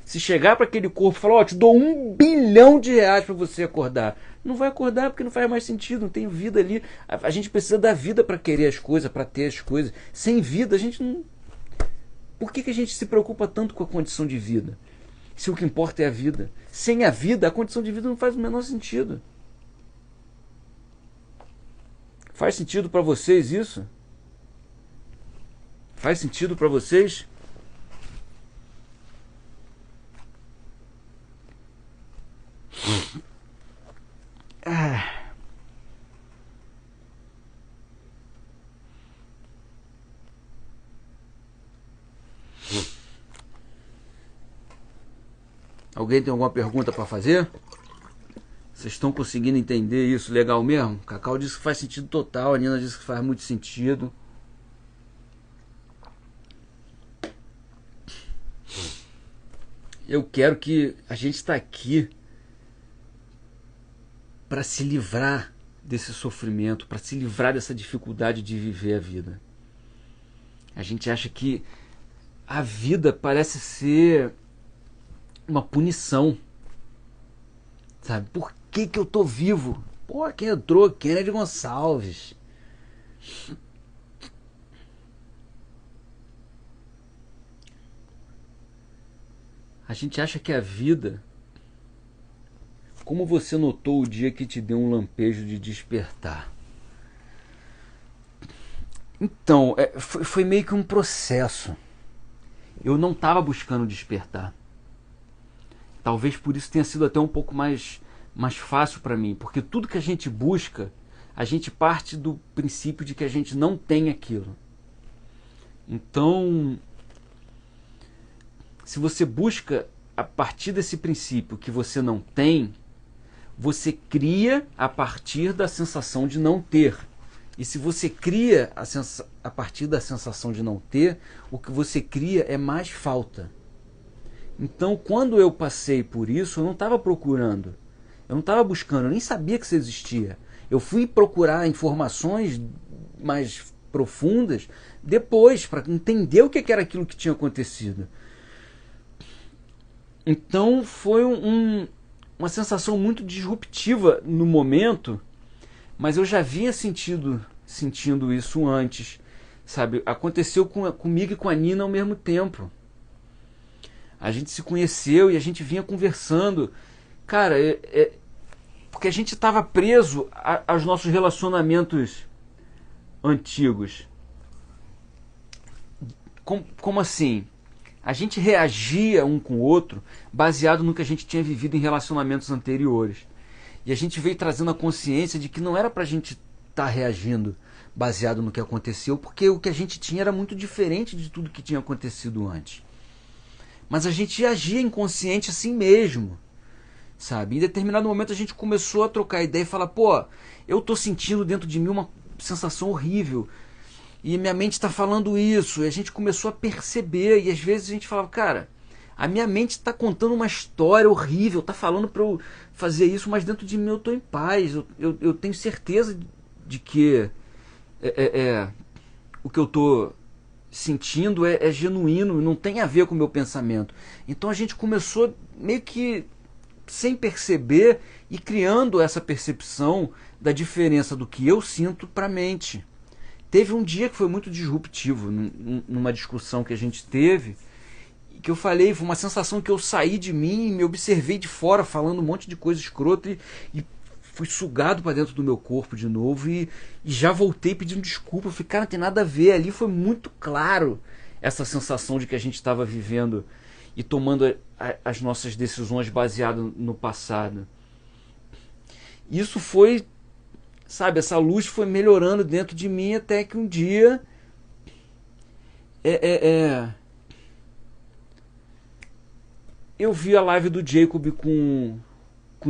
Se chegar para aquele corpo e falar, ó, te dou R$1 bilhão para você acordar. Não vai acordar porque não faz mais sentido, não tem vida ali. A gente precisa da vida para querer as coisas, para ter as coisas. Sem vida, a gente não... Por que a gente se preocupa tanto com a condição de vida? Se o que importa é a vida. Sem a vida, a condição de vida não faz o menor sentido. Faz sentido para vocês isso? Faz sentido para vocês? Alguém tem alguma pergunta para fazer? Vocês estão conseguindo entender isso legal mesmo? Cacau disse que faz sentido total, a Nina disse que faz muito sentido. Eu quero que a gente está aqui para se livrar desse sofrimento, para se livrar dessa dificuldade de viver a vida. A gente acha que a vida parece ser uma punição. Sabe? Por que que eu tô vivo? Pô, quem entrou? Kennedy Gonçalves. A gente acha que a vida... Como você notou o dia que te deu um lampejo de despertar? Então, foi meio que um processo. Eu não estava buscando despertar. Talvez por isso tenha sido até um pouco mais fácil para mim. Porque tudo que a gente busca, a gente parte do princípio de que a gente não tem aquilo. Então, se você busca a partir desse princípio que você não tem, você cria a partir da sensação de não ter. E se você cria a partir da sensação de não ter, o que você cria é mais falta. Então, quando eu passei por isso, eu não estava procurando. Eu não estava buscando, eu nem sabia que isso existia. Eu fui procurar informações mais profundas depois, para entender o que era aquilo que tinha acontecido. Então, foi uma sensação muito disruptiva no momento, mas eu já vinha sentindo isso antes, sabe? Aconteceu comigo e com a Nina ao mesmo tempo. A gente se conheceu e a gente vinha conversando. Cara, porque a gente estava preso aos nossos relacionamentos antigos. Como assim? A gente reagia um com o outro baseado no que a gente tinha vivido em relacionamentos anteriores. E a gente veio trazendo a consciência de que não era pra gente estar reagindo baseado no que aconteceu, porque o que a gente tinha era muito diferente de tudo que tinha acontecido antes. Mas a gente agia inconsciente assim mesmo, sabe? Em determinado momento a gente começou a trocar ideia e falar, pô, eu tô sentindo dentro de mim uma sensação horrível. E minha mente está falando isso. E a gente começou a perceber. E às vezes a gente falava, cara, a minha mente está contando uma história horrível. Está falando para eu fazer isso, mas dentro de mim eu estou em paz. Eu tenho certeza de que o que eu estou sentindo é genuíno. Não tem a ver com o meu pensamento. Então a gente começou meio que sem perceber e criando essa percepção da diferença do que eu sinto para a mente. Teve um dia que foi muito disruptivo, numa discussão que a gente teve, que eu falei, foi uma sensação que eu saí de mim, me observei de fora falando um monte de coisa escrota e fui sugado para dentro do meu corpo de novo e já voltei pedindo desculpa. Eu falei, cara, não tem nada a ver. Ali foi muito claro essa sensação de que a gente estava vivendo e tomando as nossas decisões baseadas no passado. Isso foi... Sabe, essa luz foi melhorando dentro de mim até que um dia eu vi a live do Jacob com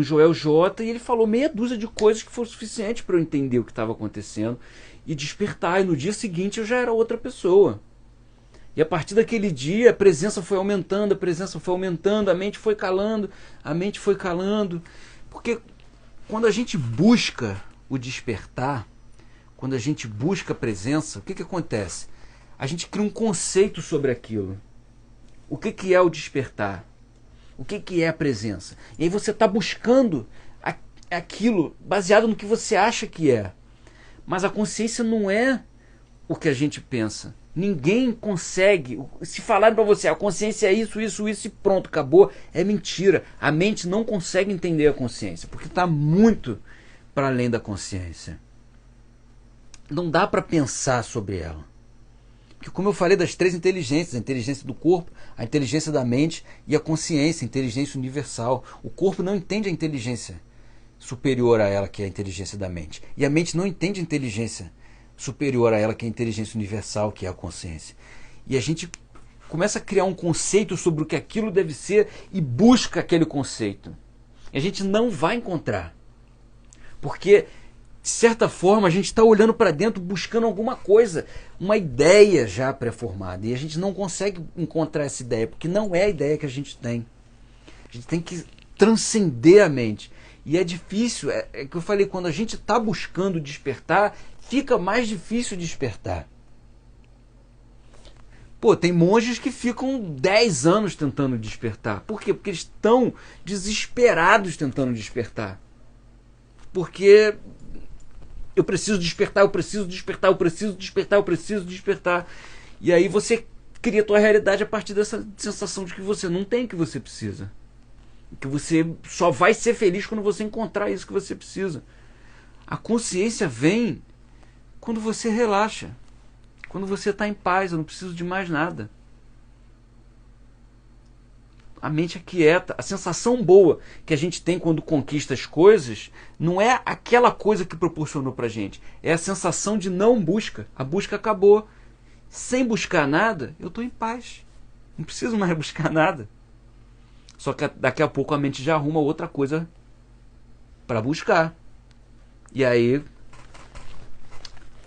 Joel J e ele falou meia dúzia de coisas que foram suficientes para eu entender o que estava acontecendo e despertar. E no dia seguinte eu já era outra pessoa. E a partir daquele dia a presença foi aumentando, a mente foi calando, porque quando a gente busca o despertar, quando a gente busca a presença, o que acontece? A gente cria um conceito sobre aquilo. O que é o despertar? O que é a presença? E aí você está buscando aquilo baseado no que você acha que é. Mas a consciência não é o que a gente pensa. Ninguém consegue. Se falarem para você, a consciência é isso e pronto, acabou, é mentira. A mente não consegue entender a consciência, porque está muito para além da consciência. Não dá para pensar sobre ela. Porque como eu falei das três inteligências, a inteligência do corpo, a inteligência da mente e a consciência, a inteligência universal. O corpo não entende a inteligência superior a ela, que é a inteligência da mente. E a mente não entende a inteligência superior a ela, que é a inteligência universal, que é a consciência. E a gente começa a criar um conceito sobre o que aquilo deve ser e busca aquele conceito. E a gente não vai encontrar. Porque, de certa forma, a gente está olhando para dentro buscando alguma coisa, uma ideia já pré-formada. E a gente não consegue encontrar essa ideia, porque não é a ideia que a gente tem. A gente tem que transcender a mente. E é difícil, é que eu falei, quando a gente está buscando despertar, fica mais difícil despertar. Pô, tem monges que ficam 10 anos tentando despertar. Por quê? Porque eles estão desesperados tentando despertar. Porque eu preciso despertar, eu preciso despertar, eu preciso despertar, eu preciso despertar. E aí você cria a tua realidade a partir dessa sensação de que você não tem o que você precisa. Que você só vai ser feliz quando você encontrar isso que você precisa. A consciência vem quando você relaxa. Quando você está em paz, eu não preciso de mais nada. A mente é quieta. A sensação boa que a gente tem quando conquista as coisas não é aquela coisa que proporcionou pra gente. É a sensação de não busca. A busca acabou. Sem buscar nada, eu estou em paz. Não preciso mais buscar nada. Só que daqui a pouco a mente já arruma outra coisa para buscar. E aí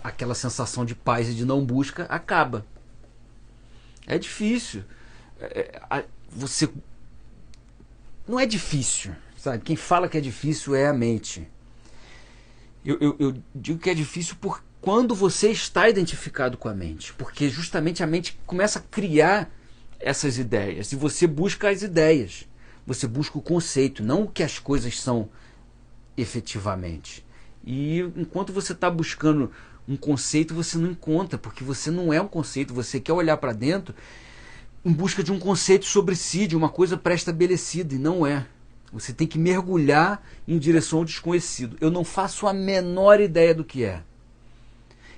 aquela sensação de paz e de não busca acaba. É difícil. Você não é difícil, sabe? Quem fala que é difícil é a mente. Eu digo que é difícil por quando você está identificado com a mente, porque justamente a mente começa a criar essas ideias e você busca as ideias, você busca o conceito, não o que as coisas são efetivamente. E enquanto você está buscando um conceito, você não encontra, porque você não é um conceito, você quer olhar para dentro em busca de um conceito sobre si, de uma coisa pré-estabelecida, e não é. Você tem que mergulhar em direção ao desconhecido. Eu não faço a menor ideia do que é.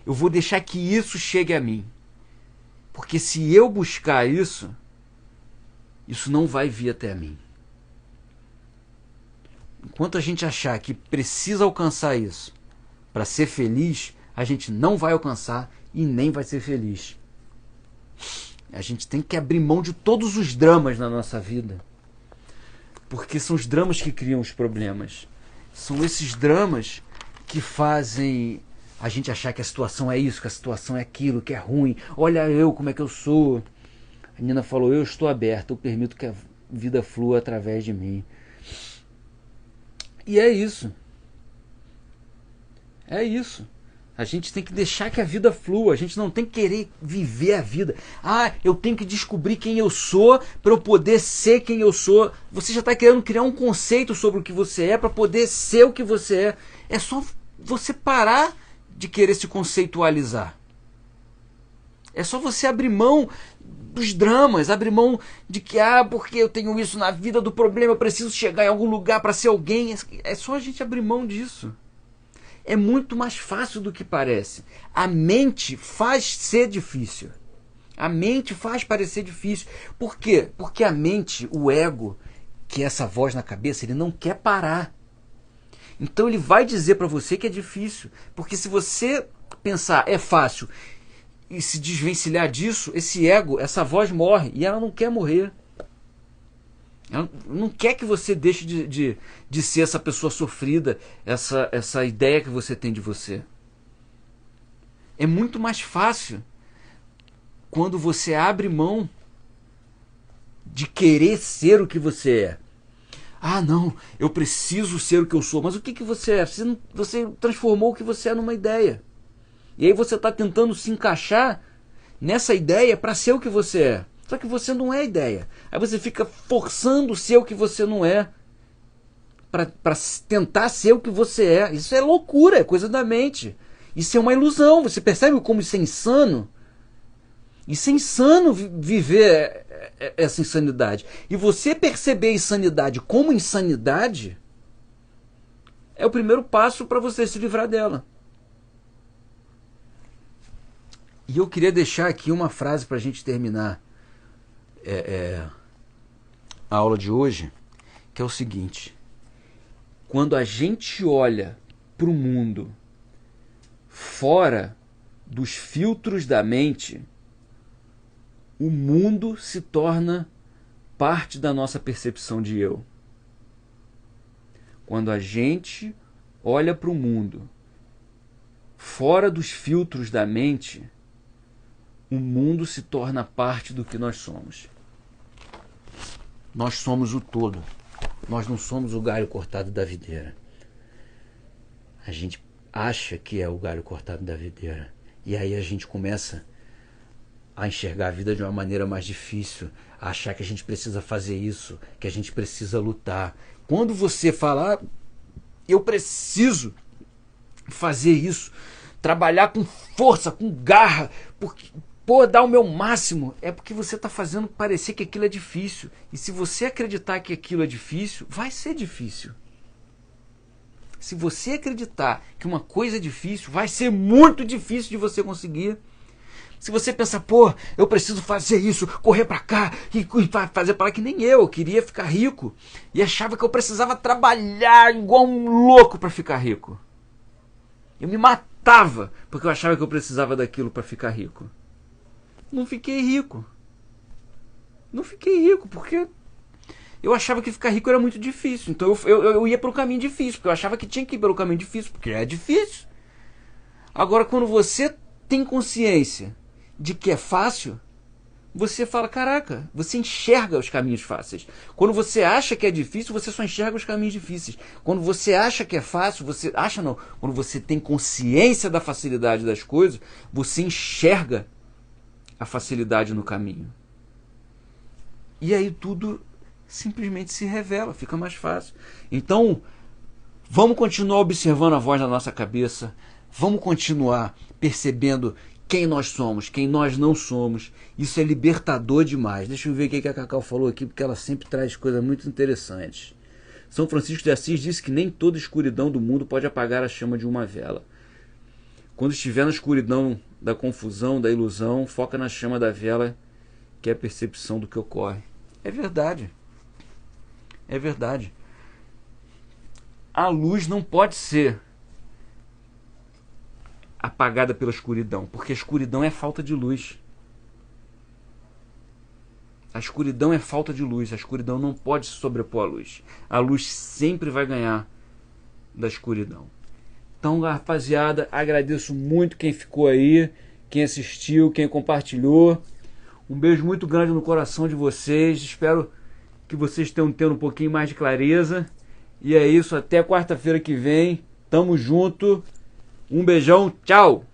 Eu vou deixar que isso chegue a mim. Porque se eu buscar isso, isso não vai vir até mim. Enquanto a gente achar que precisa alcançar isso para ser feliz, a gente não vai alcançar e nem vai ser feliz. A gente tem que abrir mão de todos os dramas na nossa vida. Porque são os dramas que criam os problemas. São esses dramas que fazem a gente achar que a situação é isso, que a situação é aquilo, que é ruim. Olha eu, como é que eu sou. A Nina falou, eu estou aberta, eu permito que a vida flua através de mim. E é isso. É isso. A gente tem que deixar que a vida flua. A gente não tem que querer viver a vida. Ah, eu tenho que descobrir quem eu sou para eu poder ser quem eu sou. Você já está querendo criar um conceito sobre o que você é para poder ser o que você é. É só você parar de querer se conceitualizar. É só você abrir mão dos dramas, abrir mão de que, porque eu tenho isso na vida, do problema, eu preciso chegar em algum lugar para ser alguém. É só a gente abrir mão disso. É muito mais fácil do que parece. A mente faz ser difícil. A mente faz parecer difícil. Por quê? Porque a mente, o ego, que é essa voz na cabeça, ele não quer parar. Então ele vai dizer para você que é difícil. Porque se você pensar é fácil e se desvencilhar disso, esse ego, essa voz morre e ela não quer morrer. Ela não quer que você deixe de ser essa pessoa sofrida, essa ideia que você tem de você. É muito mais fácil quando você abre mão de querer ser o que você é. Ah, não, eu preciso ser o que eu sou. Mas o que você é? Você transformou o que você é numa ideia. E aí você está tentando se encaixar nessa ideia para ser o que você é. Só que você não é ideia. Aí você fica forçando ser o que você não é para tentar ser o que você é. Isso é loucura, é coisa da mente. Isso é uma ilusão. Você percebe como isso é insano? Isso é insano viver essa insanidade. E você perceber a insanidade como insanidade é o primeiro passo para você se livrar dela. E eu queria deixar aqui uma frase para a gente terminar a aula de hoje, que é o seguinte: quando a gente olha para o mundo fora dos filtros da mente, o mundo se torna parte da nossa percepção de eu. Quando a gente olha para o mundo fora dos filtros da mente, o mundo se torna parte do que nós somos. Nós somos o todo. Nós não somos o galho cortado da videira. A gente acha que é o galho cortado da videira. E aí a gente começa a enxergar a vida de uma maneira mais difícil, a achar que a gente precisa fazer isso, que a gente precisa lutar. Quando você fala, eu preciso fazer isso, trabalhar com força, com garra, porque, dar o meu máximo, é porque você está fazendo parecer que aquilo é difícil. E se você acreditar que aquilo é difícil, vai ser difícil. Se você acreditar que uma coisa é difícil, vai ser muito difícil de você conseguir. Se você pensar, eu preciso fazer isso, correr pra cá e fazer para lá, que nem eu queria ficar rico e achava que eu precisava trabalhar igual um louco para ficar rico. Eu me matava porque eu achava que eu precisava daquilo para ficar rico. Não fiquei rico. Não fiquei rico porque eu achava que ficar rico era muito difícil. Então eu ia pelo caminho difícil, porque eu achava que tinha que ir pelo caminho difícil, porque é difícil. Agora, quando você tem consciência de que é fácil, você fala, caraca, você enxerga os caminhos fáceis. Quando você acha que é difícil, você só enxerga os caminhos difíceis. Quando você acha que é fácil, quando você tem consciência da facilidade das coisas, você enxerga a facilidade no caminho. E aí tudo simplesmente se revela, fica mais fácil. Então, vamos continuar observando a voz da nossa cabeça, vamos continuar percebendo quem nós somos, quem nós não somos. Isso é libertador demais. Deixa eu ver o que a Cacau falou aqui, porque ela sempre traz coisas muito interessantes. São Francisco de Assis disse que nem toda escuridão do mundo pode apagar a chama de uma vela. Quando estiver na escuridão da confusão, da ilusão, foca na chama da vela, que é a percepção do que ocorre. É verdade. É verdade. A luz não pode ser apagada pela escuridão, porque a escuridão é falta de luz. A escuridão é falta de luz. A escuridão não pode se sobrepor à luz. A luz sempre vai ganhar da escuridão. Então, rapaziada, agradeço muito quem ficou aí, quem assistiu, quem compartilhou. Um beijo muito grande no coração de vocês. Espero que vocês tenham tendo um pouquinho mais de clareza. E é isso, até quarta-feira que vem. Tamo junto. Um beijão, tchau!